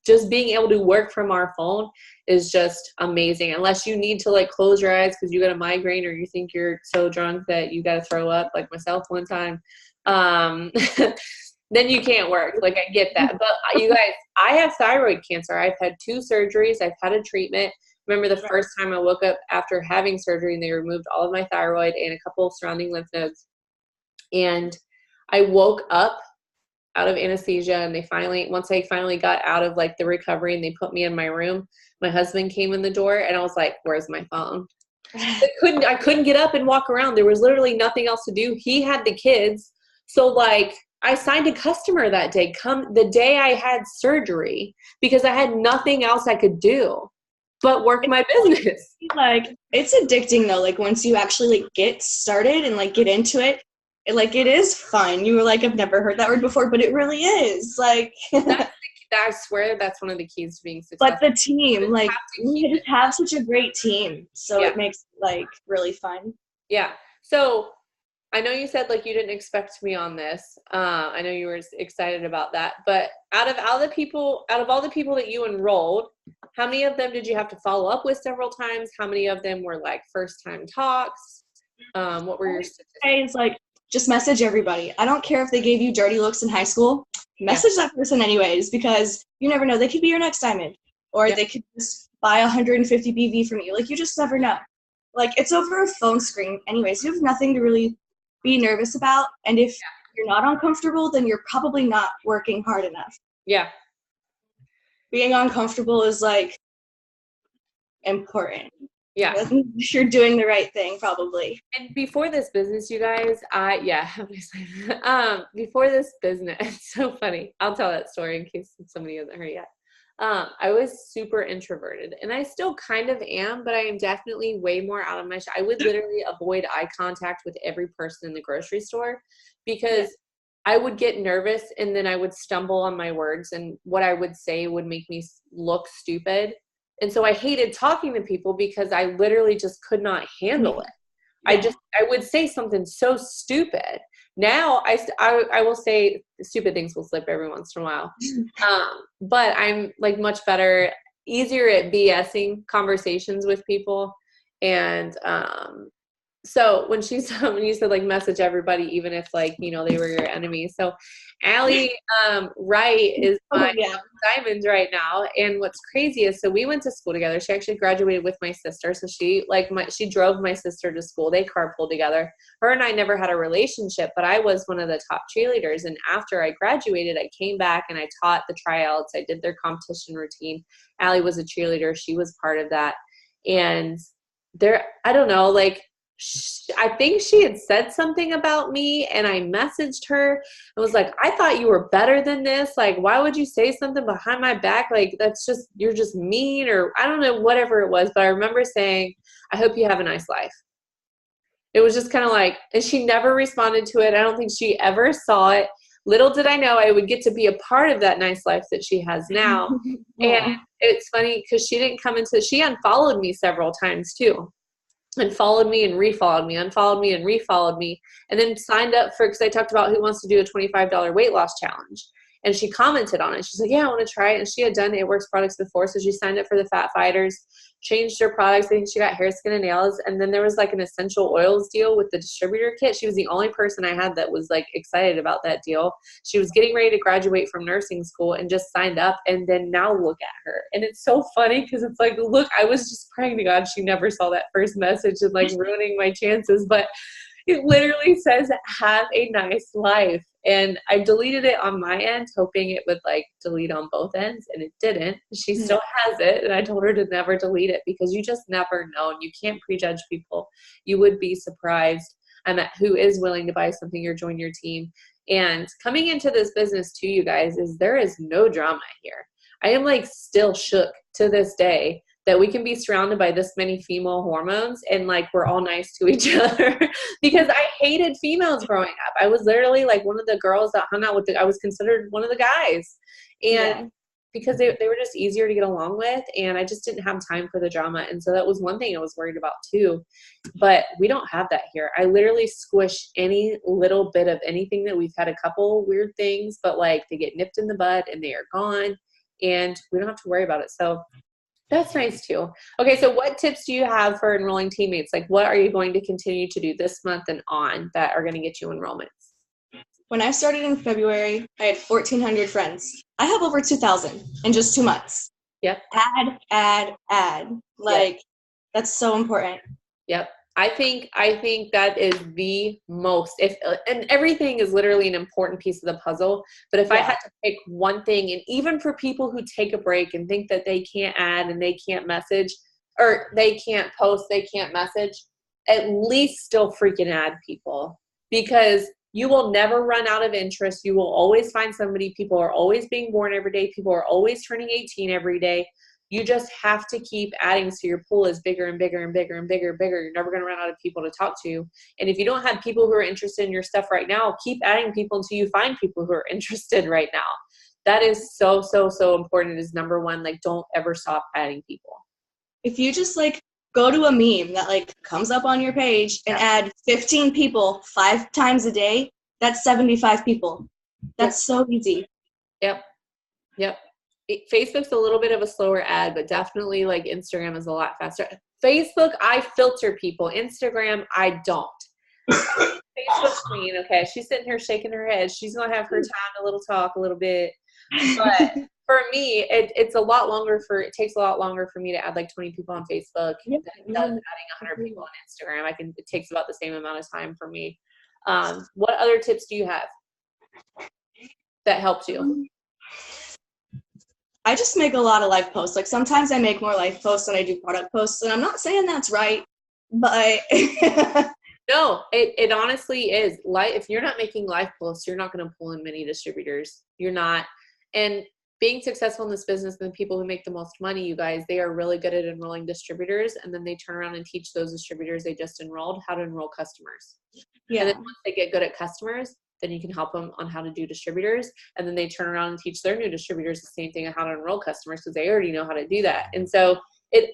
just being able to work from our phone is just amazing. Unless you need to like close your eyes because you got a migraine, or you think you're so drunk that you got to throw up, like myself one time. Then you can't work. Like I get that. But you guys, I have thyroid cancer. I've had 2 surgeries. I've had a treatment. Remember the first time I woke up after having surgery, and they removed all of my thyroid and a couple of surrounding lymph nodes. And I woke up out of anesthesia, and once I finally got out of like the recovery and they put me in my room, my husband came in the door, and I was like, where's my phone? I couldn't get up and walk around. There was literally nothing else to do. He had the kids. So like I signed a customer that day, the day I had surgery, because I had nothing else I could do but work my business. Like it's addicting though. Like once you actually like get started and like get into it, it is fun. You were like, I've never heard that word before, but it really is. Like I swear that's one of the keys to being successful. But the team, like you just have such a great team, so it makes it like really fun. Yeah. So I know you said like you didn't expect me on this. I know you were excited about that, but out of all the people that you enrolled, how many of them did you have to follow up with several times? How many of them were like first time talks? What were your statistics? It's like just message everybody. I don't care if they gave you dirty looks in high school. Message that person anyways, because you never know. They could be your next diamond, or they could just buy 150 BV from you. Like you just never know. Like it's over a phone screen anyways. You have nothing to really be nervous about. And if you're not uncomfortable, then you're probably not working hard enough. Yeah. Being uncomfortable is like important. Yeah. You're doing the right thing probably. And before this business, you guys, before this business, it's so funny. I'll tell that story in case somebody hasn't heard yet. I was super introverted, and I still kind of am, but I am definitely way more out of my I would literally avoid eye contact with every person in the grocery store because I would get nervous and then I would stumble on my words, and what I would say would make me look stupid. And so I hated talking to people because I literally just could not handle it. I would say something so stupid. Now I will say stupid things will slip every once in a while. But I'm like much better, easier at BSing conversations with people. And, so when you said like message everybody, even if like, you know, they were your enemy. So Allie, Wright is my diamond right now. And what's crazy is, so we went to school together. She actually graduated with my sister. So she drove my sister to school. They carpooled together. Her and I never had a relationship, but I was one of the top cheerleaders. And after I graduated, I came back and I taught the tryouts. I did their competition routine. Allie was a cheerleader. She was part of that. And I don't know, like, I think she had said something about me, and I messaged her and was like, I thought you were better than this. Like, why would you say something behind my back? Like, you're just mean, or I don't know, whatever it was. But I remember saying, I hope you have a nice life. It was just kind of like, and she never responded to it. I don't think she ever saw it. Little did I know I would get to be a part of that nice life that she has now. And it's funny because she unfollowed me several times too. And followed me and refollowed me, unfollowed me and refollowed me, and then signed up because I talked about who wants to do a $25 weight loss challenge. And she commented on it. She's like, yeah, I want to try it. And she had done It Works products before. So she signed up for the Fat Fighters, changed her products. I think she got hair, skin, and nails. And then there was like an essential oils deal with the distributor kit. She was the only person I had that was like excited about that deal. She was getting ready to graduate from nursing school and just signed up. And then now look at her. And it's so funny because it's like, look, I was just praying to God she never saw that first message and like ruining my chances. But it literally says, have a nice life. And I deleted it on my end, hoping it would like delete on both ends, and it didn't. She still has it, and I told her to never delete it because you just never know, and you can't prejudge people. You would be surprised at who is willing to buy something or join your team. And coming into this business too, you guys, there is no drama here. I am like still shook to this day that we can be surrounded by this many female hormones and like we're all nice to each other because I hated females growing up. I was literally like one of the girls that hung out with I was considered one of the guys. And because they were just easier to get along with, and I just didn't have time for the drama. And so that was one thing I was worried about too. But we don't have that here. I literally squish any little bit of anything that we've had a couple weird things, but like they get nipped in the bud and they are gone and we don't have to worry about it. So that's nice too. Okay, so what tips do you have for enrolling teammates? Like what are you going to continue to do this month and on that are going to get you enrollments? When I started in February, I had 1,400 friends. I have over 2,000 in just 2 months. Yep. Add. Like, that's so important. Yep. I think that is the most, and everything is literally an important piece of the puzzle. But if I had to pick one thing, and even for people who take a break and think that they can't add and they can't message, or they can't post, they can't message, at least still freaking add people, because you will never run out of interest. You will always find somebody. People are always being born every day. People are always turning 18 every day. You just have to keep adding so your pool is bigger and bigger and bigger and bigger and bigger. You're never going to run out of people to talk to. And if you don't have people who are interested in your stuff right now, keep adding people until you find people who are interested right now. That is so, so, so important. It is number one. Like, don't ever stop adding people. If you just like go to a meme that like comes up on your page and add 15 people 5 times a day, that's 75 people. That's so easy. Yep. Facebook's a little bit of a slower ad, but definitely like Instagram is a lot faster. Facebook, I filter people. Instagram, I don't. Facebook queen, okay, she's sitting here shaking her head. She's going to have her time, a little talk, a little bit. But for me, it takes a lot longer for me to add like 20 people on Facebook than it does adding 100 people on Instagram. It takes about the same amount of time for me. What other tips do you have that helped you? I just make a lot of live posts. Like sometimes I make more live posts than I do product posts, and I'm not saying that's right, but no, it honestly is. If you're not making live posts, you're not going to pull in many distributors. You're not. And being successful in this business and the people who make the most money, you guys, they are really good at enrolling distributors, and then they turn around and teach those distributors they just enrolled how to enroll customers. Yeah. And then once they get good at customers, then you can help them on how to do distributors, and then they turn around and teach their new distributors the same thing on how to enroll customers because they already know how to do that. And so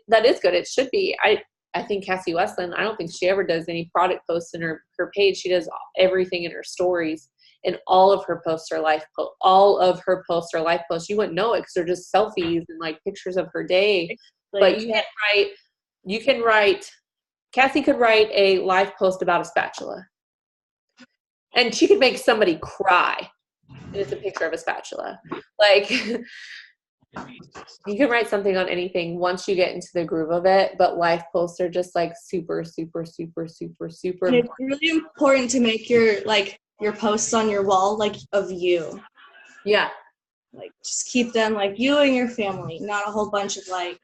that is good. It should be. I think Cassie Westland, I don't think she ever does any product posts in her page. She does everything in her stories, and all of her posts are life posts. All of her posts are life posts. You wouldn't know it because they're just selfies and like pictures of her day. But you can write, Cassie could write a life post about a spatula. And she could make somebody cry. And it's a picture of a spatula. Like, you can write something on anything once you get into the groove of it, but life posts are just like super, super, super, super, super. And it's really important to make your posts on your wall like of you. Yeah. Like, just keep them like you and your family, not a whole bunch of like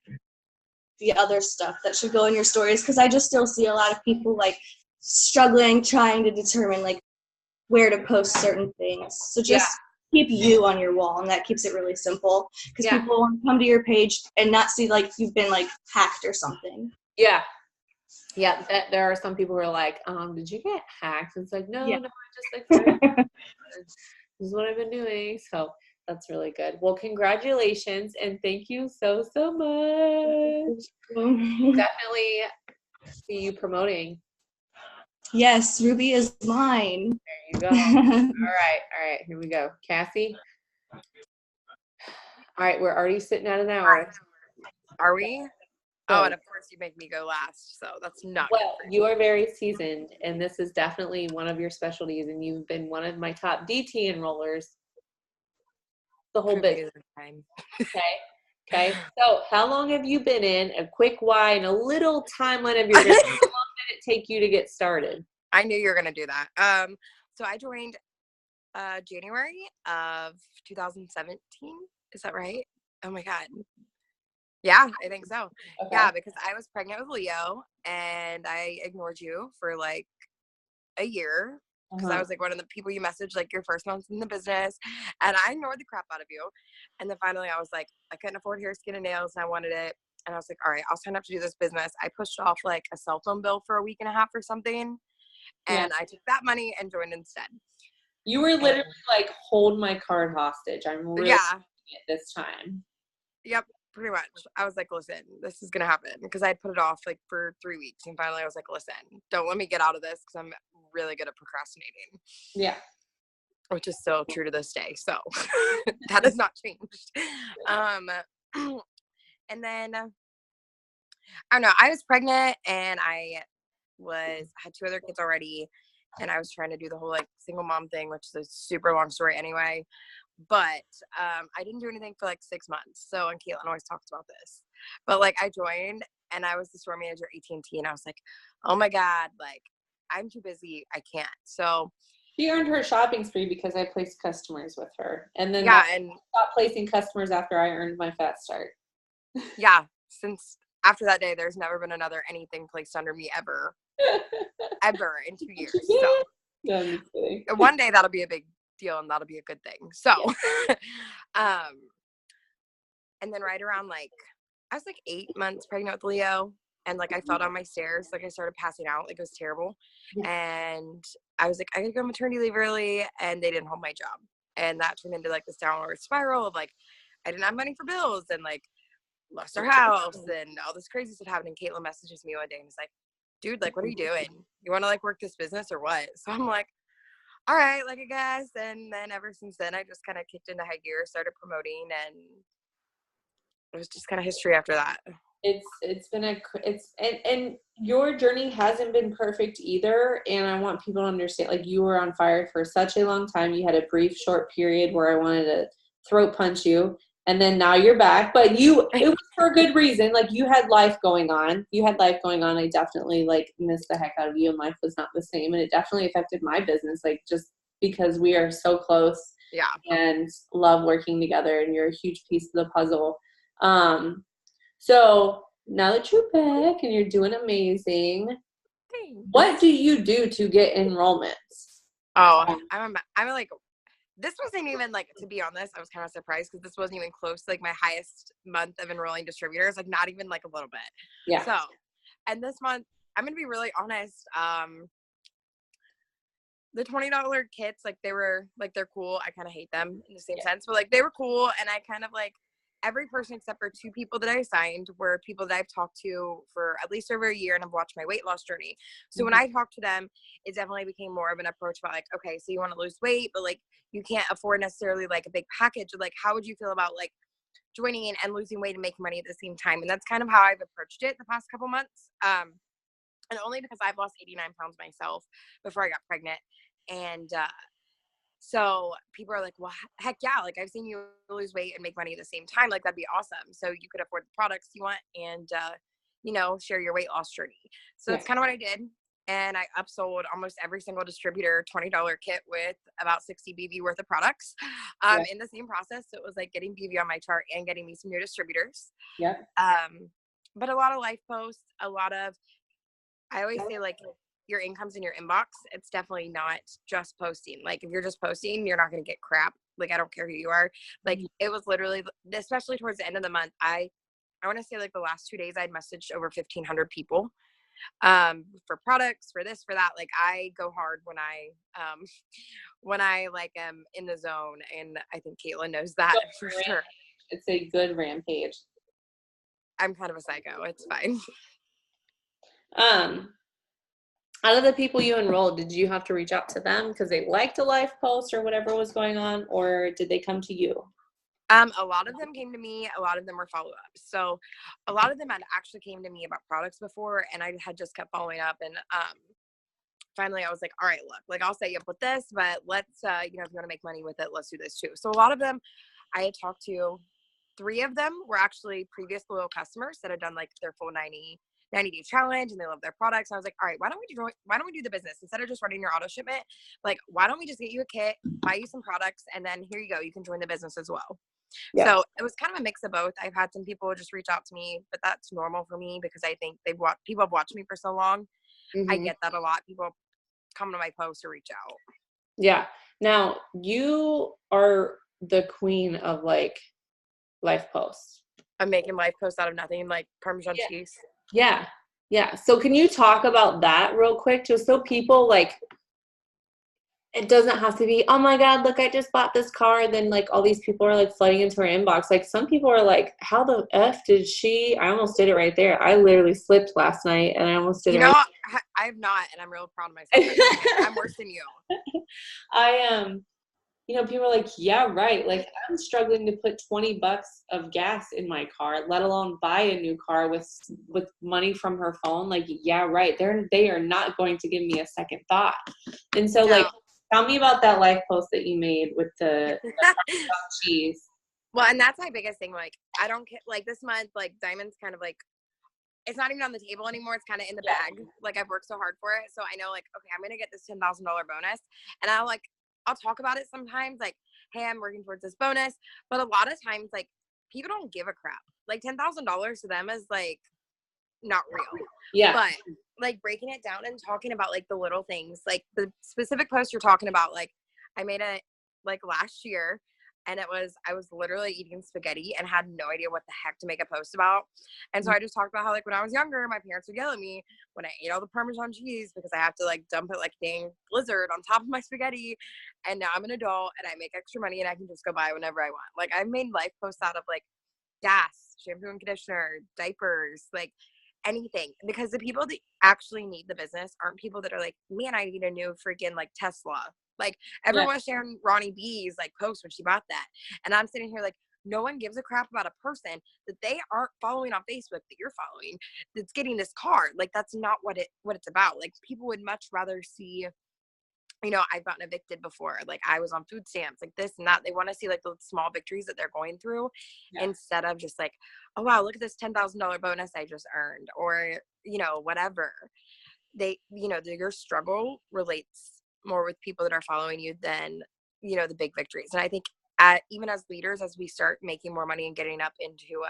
the other stuff that should go in your stories. Because I just still see a lot of people like struggling, trying to determine like where to post certain things. So just keep you on your wall, and that keeps it really simple because people want to come to your page and not see like you've been like hacked or something. Yeah. Yeah. There are some people who are like, did you get hacked? It's like, no, I just like, this is what I've been doing. So that's really good. Well, congratulations, and thank you so much. Definitely see you promoting. Yes, Ruby is mine. There you go. All right. Here we go. Cassie. All right, we're already sitting at an hour. Are we? Oh, and of course you make me go last, so that's not well. You are very seasoned, and this is definitely one of your specialties, and you've been one of my top DT enrollers the whole bit. Okay. So, how long have you been in? A quick why and a little timeline of your business. How long did it take you to get started? I knew you were gonna do that. So I joined January of 2017. Is that right? Oh my God. Yeah, I think so. Okay. Yeah, because I was pregnant with Leo and I ignored you for like a year because I was like one of the people you messaged like your first month in the business, and I ignored the crap out of you. And then finally I was like, I couldn't afford hair, skin, and nails, and I wanted it. And I was like, all right, I'll sign up to do this business. I pushed off like a cell phone bill for a week and a half or something. And I took that money and joined instead. You were literally like, hold my card hostage. I'm really doing it this time. Yep, pretty much. I was like, listen, this is going to happen. Because I had put it off like for 3 weeks. And finally I was like, listen, don't let me get out of this because I'm really good at procrastinating. Yeah. Which is still true to this day. So that has not changed. And then, I don't know, I was pregnant and I had 2 other kids already, and I was trying to do the whole like single mom thing, which is a super long story anyway. But I didn't do anything for like 6 months. So, and Caitlin always talks about this, but like I joined and I was the store manager at AT&T, and I was like, oh my God, like I'm too busy, I can't. So she earned her shopping spree because I placed customers with her, and then and stopped placing customers after I earned my fat start. Yeah, since after that day, there's never been another anything placed under me ever in 2 years. So no, I'm just kidding. One day that'll be a big deal and that'll be a good thing. So, and then right around like, I was like 8 months pregnant with Leo, and like I fell down my stairs, like I started passing out, like it was terrible. And I was like, I gotta go maternity leave early, and they didn't hold my job. And that turned into like this downward spiral of like, I didn't have money for bills, and like lost our house and all this crazy stuff happened. And Caitlin messages me one day and is like, dude, like, what are you doing? You want to like work this business or what? So I'm like, all right, like I guess. And then ever since then, I just kind of kicked into high gear, started promoting, and it was just kind of history after that. And your journey hasn't been perfect either. And I want people to understand, like, you were on fire for such a long time. You had a brief, short period where I wanted to throat punch you. And then now you're back, but it was for a good reason. Like, you had life going on. I definitely like missed the heck out of you, and life was not the same. And it definitely affected my business, like just because we are so close and love working together, and you're a huge piece of the puzzle. So now that you're back and you're doing amazing, what do you do to get enrollments? Oh, I'm like this wasn't even like, to be honest, I was kind of surprised because this wasn't even close to like my highest month of enrolling distributors, like not even like a little bit. Yeah. So, and this month, I'm going to be really honest. The $20 kits, like they were like, they're cool. I kind of hate them in the same sense, but like they were cool. And I kind of like, every person except for 2 people that I assigned were people that I've talked to for at least over a year and have watched my weight loss journey. So when I talked to them, it definitely became more of an approach about like, okay, so you want to lose weight, but like you can't afford necessarily like a big package. Like, how would you feel about like joining in and losing weight and making money at the same time? And that's kind of how I've approached it the past couple months. And only because I've lost 89 pounds myself before I got pregnant. And so people are like, well, heck yeah, like I've seen you lose weight and make money at the same time. Like that'd be awesome. So you could afford the products you want and, you know, share your weight loss journey. So that's kind of what I did. And I upsold almost every single distributor $20 kit with about 60 BV worth of products in the same process. So it was like getting BV on my chart and getting me some new distributors. Yeah. But a lot of life posts, a lot of, I always say like your income's in your inbox. It's definitely not just posting. Like if you're just posting, you're not going to get crap. Like I don't care who you are. Like it was literally, especially towards the end of the month, I want to say like the last 2 days I'd messaged over 1,500 people for products, for this, for that. Like I go hard when I like am in the zone, and I think Caitlin knows that for sure. It's a good rampage. I'm kind of a psycho. It's fine. Out of the people you enrolled, did you have to reach out to them because they liked a life post or whatever was going on, or did they come to you? A lot of them came to me. A lot of them were follow-ups. So a lot of them had actually came to me about products before, and I had just kept following up. And finally I was like, all right, look, like I'll set you up with this, but let's, you know, if you want to make money with it, let's do this too. So a lot of them I had talked to. 3 of them were actually previous loyal customers that had done like their full 90-day challenge, and they love their products. And I was like, all right, why don't we do the business instead of just running your auto shipment? Like, why don't we just get you a kit, buy you some products, and then here you go, you can join the business as well. Yeah. So it was kind of a mix of both. I've had some people just reach out to me, but that's normal for me because I think people have watched me for so long. I get that a lot. People come to my posts or reach out. Yeah. Now you are the queen of like life posts. I'm making life posts out of nothing, like Parmesan cheese. Yeah. Yeah. So can you talk about that real quick? Just so people like, it doesn't have to be, oh my God, look, I just bought this car. Then like all these people are like flooding into our inbox. Like some people are like, how the F did she, I almost did it right there. I literally slipped last night and I almost did it. You know, I have not, and I'm real proud of myself. I'm worse than you. You know, people are like, yeah, right. Like I'm struggling to put $20 of gas in my car, let alone buy a new car with money from her phone. Like, yeah, right. They are not going to give me a second thought. And so like, tell me about that life post that you made with the cheese. Well, and that's my biggest thing. Like, I don't care. Like this month, like Diamond's kind of like, it's not even on the table anymore. It's kind of in the bag. Like I've worked so hard for it. So I know like, okay, I'm going to get this $10,000 bonus. And I'll talk about it sometimes, like, hey, I'm working towards this bonus. But a lot of times, like, people don't give a crap. Like, $10,000 to them is, like, not real. Yeah. But, like, breaking it down and talking about, like, the little things. Like, the specific post you're talking about, like, I made it, like, last year. And I was literally eating spaghetti and had no idea what the heck to make a post about. And so I just talked about how, like, when I was younger, my parents would yell at me when I ate all the Parmesan cheese because I have to, like, dump it like a dang blizzard on top of my spaghetti. And now I'm an adult and I make extra money and I can just go buy whenever I want. Like, I've made life posts out of, like, gas, shampoo and conditioner, diapers, like, anything. Because the people that actually need the business aren't people that are like, man, I need a new freaking, like, Tesla. Like everyone's sharing Ronnie B's like post when she bought that. And I'm sitting here like, no one gives a crap about a person that they aren't following on Facebook that you're following that's getting this card. Like that's not what it's about. Like people would much rather see, you know, I've gotten evicted before. Like I was on food stamps, like this and that. They want to see like the small victories that they're going through instead of just like, oh wow, look at this $10,000 bonus I just earned, or, you know, whatever. They, you know, your struggle relates more with people that are following you than, you know, the big victories. And I think even as leaders, as we start making more money and getting up into,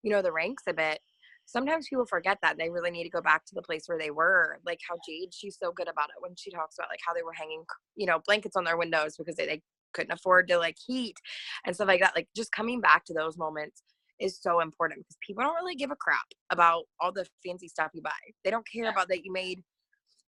you know, the ranks a bit, sometimes people forget that they really need to go back to the place where they were. Like how Jade, she's so good about it when she talks about like how they were hanging, you know, blankets on their windows because they couldn't afford to like heat and stuff like that. Like just coming back to those moments is so important because people don't really give a crap about all the fancy stuff you buy. They don't care about that you made,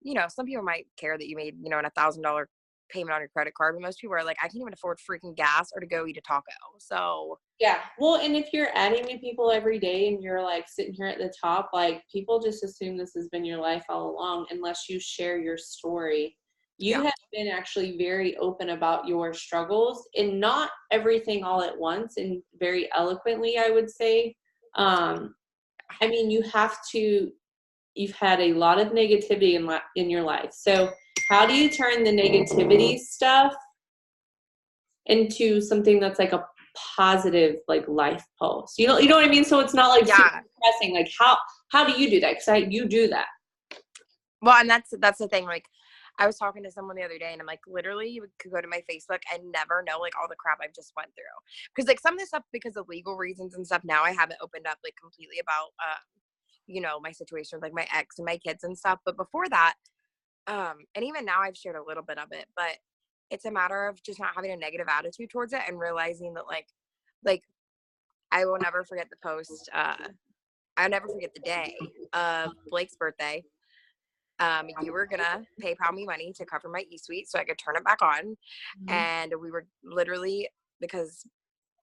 you know, some people might care that you made, you know, a $1,000 payment on your credit card, but most people are like, I can't even afford freaking gas or to go eat a taco. So yeah, well, and if you're adding new people every day and you're like sitting here at the top, like people just assume this has been your life all along unless you share your story. You have been actually very open about your struggles and not everything all at once and very eloquently, I would say. I mean, you've had a lot of negativity in your life. So how do you turn the negativity stuff into something that's like a positive, like life post? You know what I mean? So it's not like super depressing. Like how do you do that? Because you do that. Well, and that's the thing. Like I was talking to someone the other day and I'm like, literally you could go to my Facebook and never know like all the crap I've just went through. Because like some of this stuff, because of legal reasons and stuff, now I haven't opened up like completely about, you know, my situation with like my ex and my kids and stuff. But before that, and even now I've shared a little bit of it, but it's a matter of just not having a negative attitude towards it and realizing that like I will never forget the post. I'll never forget the day of Blake's birthday. You were gonna PayPal me money to cover my eSuite so I could turn it back on. And we were literally, because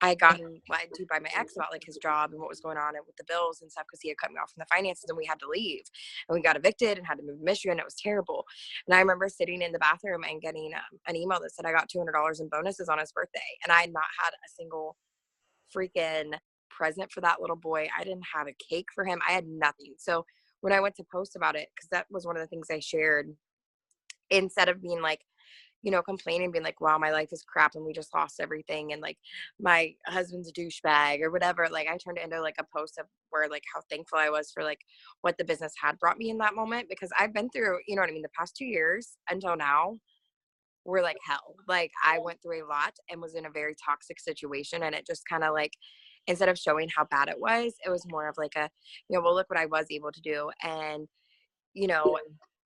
I had gotten lied to by my ex about like his job and what was going on and with the bills and stuff, because he had cut me off from the finances and we had to leave and we got evicted and had to move to Michigan. It was terrible. And I remember sitting in the bathroom and getting an email that said I got $200 in bonuses on his birthday. And I had not had a single freaking present for that little boy. I didn't have a cake for him. I had nothing. So when I went to post about it, because that was one of the things I shared, instead of being like, you know, complaining, being like, wow, my life is crap and we just lost everything and like my husband's a douchebag or whatever, like I turned it into like a post of where like how thankful I was for like what the business had brought me in that moment, because I've been through, you know what I mean, the past 2 years until now were like hell. Like I went through a lot and was in a very toxic situation, and it just kind of like, instead of showing how bad it was more of like a, you know, well, look what I was able to do. And, you know,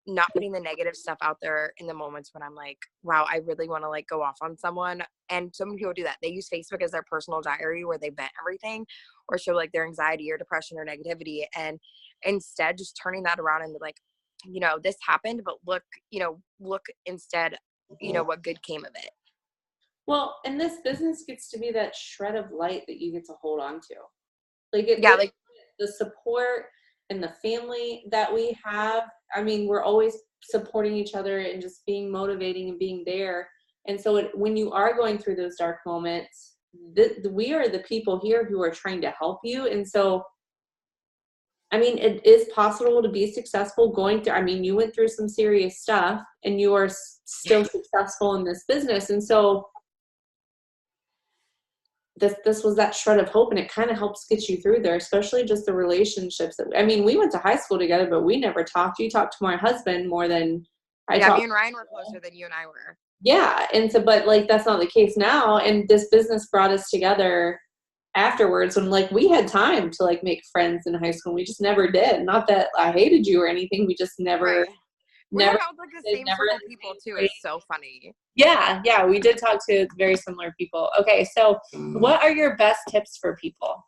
not putting the negative stuff out there in the moments when I'm like, wow, I really want to like go off on someone. And so many people do that. They use Facebook as their personal diary where they vent everything or show like their anxiety or depression or negativity. And instead just turning that around and be like, you know, this happened, but look instead, you know, what good came of it. Well, and this business gets to be that shred of light that you get to hold on to. Like like the support and the family that we have. I mean, we're always supporting each other and just being motivating and being there. And so when you are going through those dark moments, we are the people here who are trying to help you. And so, I mean, it is possible to be successful going through, I mean, you went through some serious stuff and you are still successful in this business. And so this was that shred of hope, and it kind of helps get you through there, especially just the relationships that, I mean, we went to high school together, but we never talked. You talked to my husband more than I talked. Me and Ryan were closer than you and I were. Yeah. And so, but like, that's not the case now. And this business brought us together afterwards, when like we had time to like make friends in high school. We just never did. Not that I hated you or anything. We just never. Right. We hung out with like the same circle of people too. It's so funny. Yeah, we did talk to very similar people. Okay, so what are your best tips for people?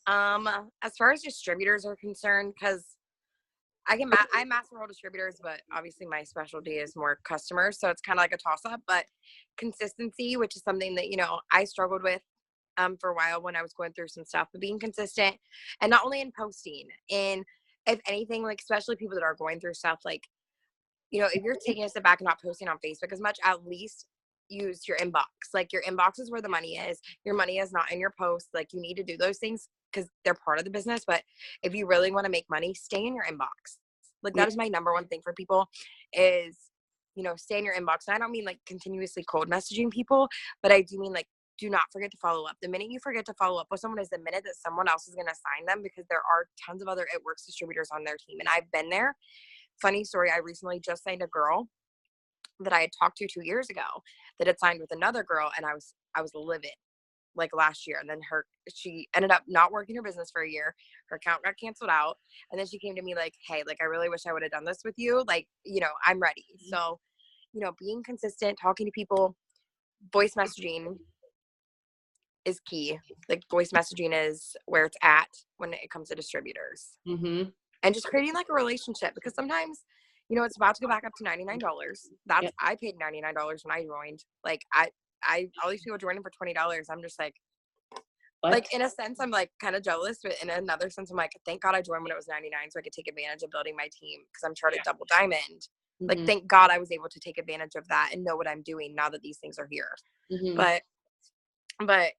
As far as distributors are concerned, because I master all distributors, but obviously my specialty is more customers, so it's kind of like a toss-up. But consistency, which is something that, you know, I struggled with for a while when I was going through some stuff, but being consistent, and not only in posting, in, if anything, like especially people that are going through stuff, like, you know, if you're taking a step back and not posting on Facebook as much, at least use your inbox. Like your inbox is where the money is. Your money is not in your posts. Like you need to do those things because they're part of the business. But if you really want to make money, stay in your inbox. Like that is my number one thing for people is, you know, stay in your inbox. And I don't mean like continuously cold messaging people, but I do mean like, do not forget to follow up. The minute you forget to follow up with someone is the minute that someone else is going to sign them, because there are tons of other It Works distributors on their team. And I've been there. Funny story, I recently just signed a girl that I had talked to 2 years ago that had signed with another girl, and I was livid like last year. And then she ended up not working her business for a year. Her account got canceled out. And then she came to me like, hey, like I really wish I would have done this with you. Like, you know, I'm ready. So, you know, being consistent, talking to people, voice messaging is key. Like voice messaging is where it's at when it comes to distributors. Mm-hmm. And just creating like a relationship, because sometimes, you know, it's about to go back up to $99. That's Yep. I paid $99 when I joined. Like I all these people joining for $20. I'm just like, What? like in a sense, I'm like kind of jealous, but in another sense, I'm like, thank God I joined when it was $99 so I could take advantage of building my team, because I'm charted double diamond. Like, Mm-hmm. thank God I was able to take advantage of that and know what I'm doing now that these things are here. Mm-hmm. But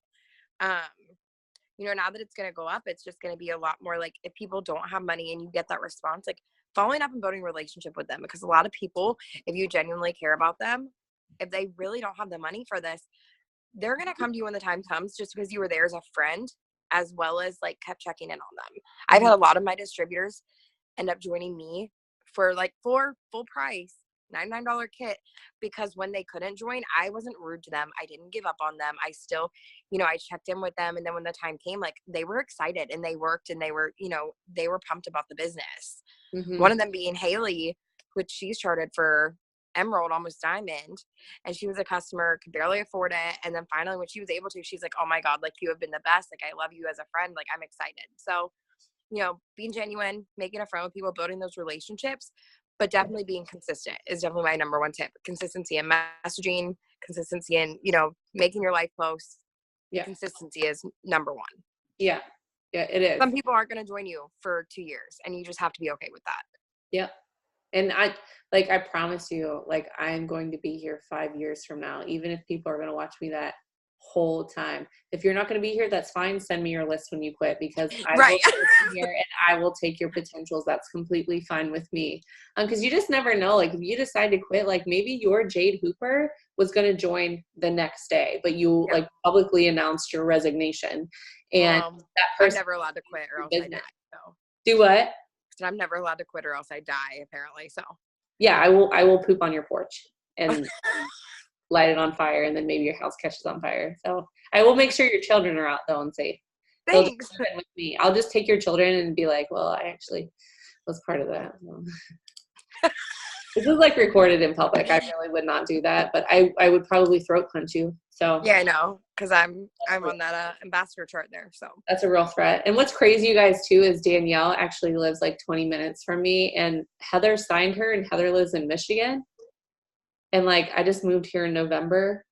you know, now that it's going to go up, it's just going to be a lot more like, if people don't have money and you get that response, like following up and building a relationship with them, because a lot of people, if you genuinely care about them, if they really don't have the money for this, they're going to come to you when the time comes, just because you were there as a friend, as well as like kept checking in on them. I've had a lot of my distributors end up joining me for like full price $99 kit, because when they couldn't join, I wasn't rude to them. I didn't give up on them. I still, you know, I checked in with them. And then when the time came, like they were excited and they worked and they were, you know, they were pumped about the business. Mm-hmm. One of them being Haley, which she's charted for Emerald, almost diamond. And she was a customer, could barely afford it. And then finally when she was able to, she's like, oh my God, like you have been the best. Like I love you as a friend. Like I'm excited. So, you know, being genuine, making a friend with people, building those relationships, but definitely being consistent is definitely my number one tip. Consistency in messaging, consistency in, you know, making your life posts. Yeah. Consistency is number one. Yeah. Yeah, it is. Some people aren't going to join you for 2 years, and you just have to be okay with that. Yep. And I promise you, like, I'm going to be here 5 years from now, even if people are going to watch me that whole time. If you're not going to be here, that's fine. Send me your list when you quit, because I will be here and I will take your potentials. That's completely fine with me. Because you just never know. Like if you decide to quit, like maybe your Jade Hooper was going to join the next day, but you like publicly announced your resignation, and that person, I'm never allowed to quit or else I die. So do what? So I'm never allowed to quit or else I die, apparently. So yeah, I will poop on your porch and light it on fire, and then maybe your house catches on fire. So I will make sure your children are out though and safe. Thanks. With me. I'll just take your children and be like, well, I actually was part of that. This is like recorded in public. I really would not do that, but I would probably throat punch you. So yeah, I know, because I'm on that ambassador chart there. So that's a real threat. And what's crazy, you guys, too, is Danielle actually lives like 20 minutes from me, and Heather signed her, and Heather lives in Michigan. And like I just moved here in November,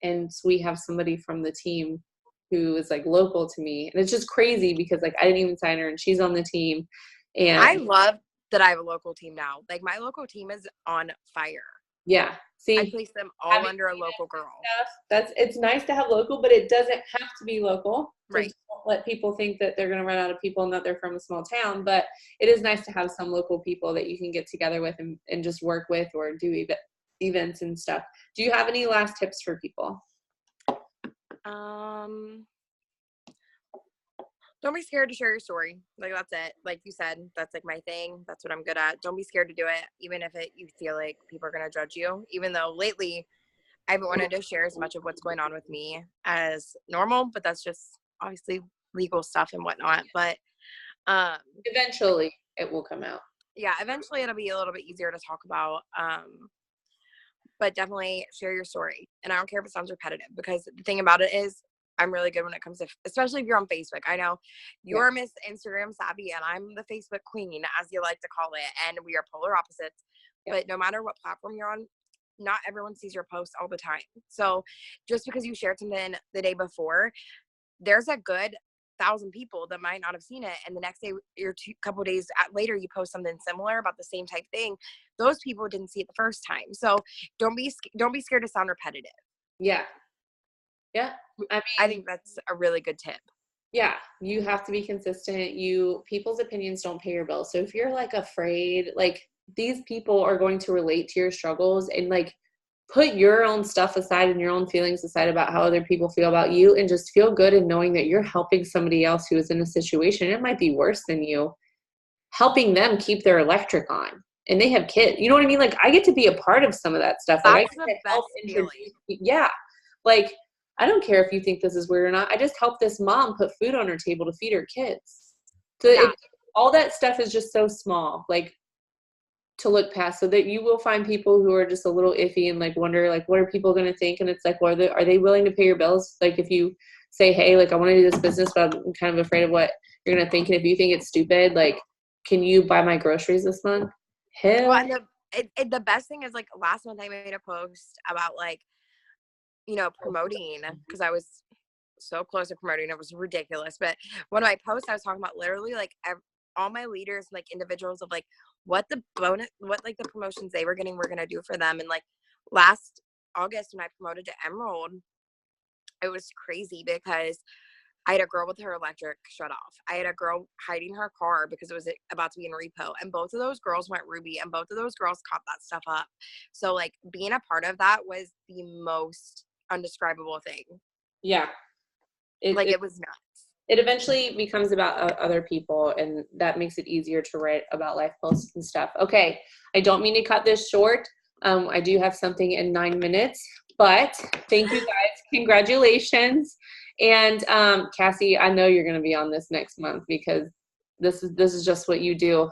and so we have somebody from the team who is like local to me, and it's just crazy because like I didn't even sign her, and she's on the team. And I love that I have a local team now. Like my local team is on fire. Yeah, see, I place them all under a local girl. It's nice to have local, but it doesn't have to be local. Right. Don't let people think that they're going to run out of people and that they're from a small town. But it is nice to have some local people that you can get together with and just work with or do events and stuff. Do you have any last tips for people? Don't be scared to share your story. Like that's it. Like you said, that's like my thing. That's what I'm good at. Don't be scared to do it, even if you feel like people are going to judge you. Even though lately I haven't wanted to share as much of what's going on with me as normal, but that's just obviously legal stuff and whatnot. But eventually it will come out. Yeah, eventually it'll be a little bit easier to talk about. But definitely share your story. And I don't care if it sounds repetitive, because the thing about it is I'm really good when it comes to, especially if you're on Facebook. I know you're Miss Instagram savvy and I'm the Facebook queen, as you like to call it. And we are polar opposites. Yeah. But no matter what platform you're on, not everyone sees your posts all the time. So just because you shared something the day before, there's a good 1,000 people that might not have seen it, and the next day or couple days later you post something similar about the same type thing. Those people didn't see it the first time. So don't be scared to sound repetitive. Yeah I think that's a really good tip. Yeah, you have to be consistent. People's opinions don't pay your bills. So if you're like afraid, like these people are going to relate to your struggles, and like put your own stuff aside and your own feelings aside about how other people feel about you, and just feel good in knowing that you're helping somebody else who is in a situation, it might be worse than you, helping them keep their electric on. And they have kids. You know what I mean? Like I get to be a part of some of that stuff. That's like the best feeling. Yeah. Like I don't care if you think this is weird or not. I just helped this mom put food on her table to feed her kids. So all that stuff is just so small. Like to look past, so that you will find people who are just a little iffy and like wonder like, what are people going to think? And it's like, well, are they willing to pay your bills? Like if you say, hey, like I want to do this business, but I'm kind of afraid of what you're going to think. And if you think it's stupid, like, can you buy my groceries this month? Hell. Well, and the best thing is like last month I made a post about like, you know, promoting, because I was so close to promoting. It was ridiculous. But one of my posts, I was talking about literally like all my leaders, like individuals of like what the promotions they were getting, we're going to do for them. And like last August when I promoted to Emerald, it was crazy because I had a girl with her electric shut off. I had a girl hiding her car because it was about to be in repo. And both of those girls went Ruby, and both of those girls caught that stuff up. So like being a part of that was the most undescribable thing. Yeah. It was nuts. It eventually becomes about other people, and that makes it easier to write about life posts and stuff. Okay. I don't mean to cut this short. I do have something in 9 minutes, but thank you guys. Congratulations. And Cassie, I know you're going to be on this next month because this is just what you do.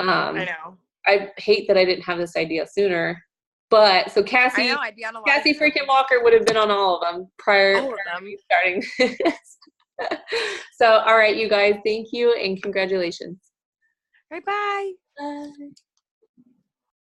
I know. I hate that I didn't have this idea sooner. But so Cassie, I know, I'd be on a lot Cassie freaking Walker would have been on all of them prior to starting this. So, all right, you guys, thank you and congratulations. Bye bye. Bye.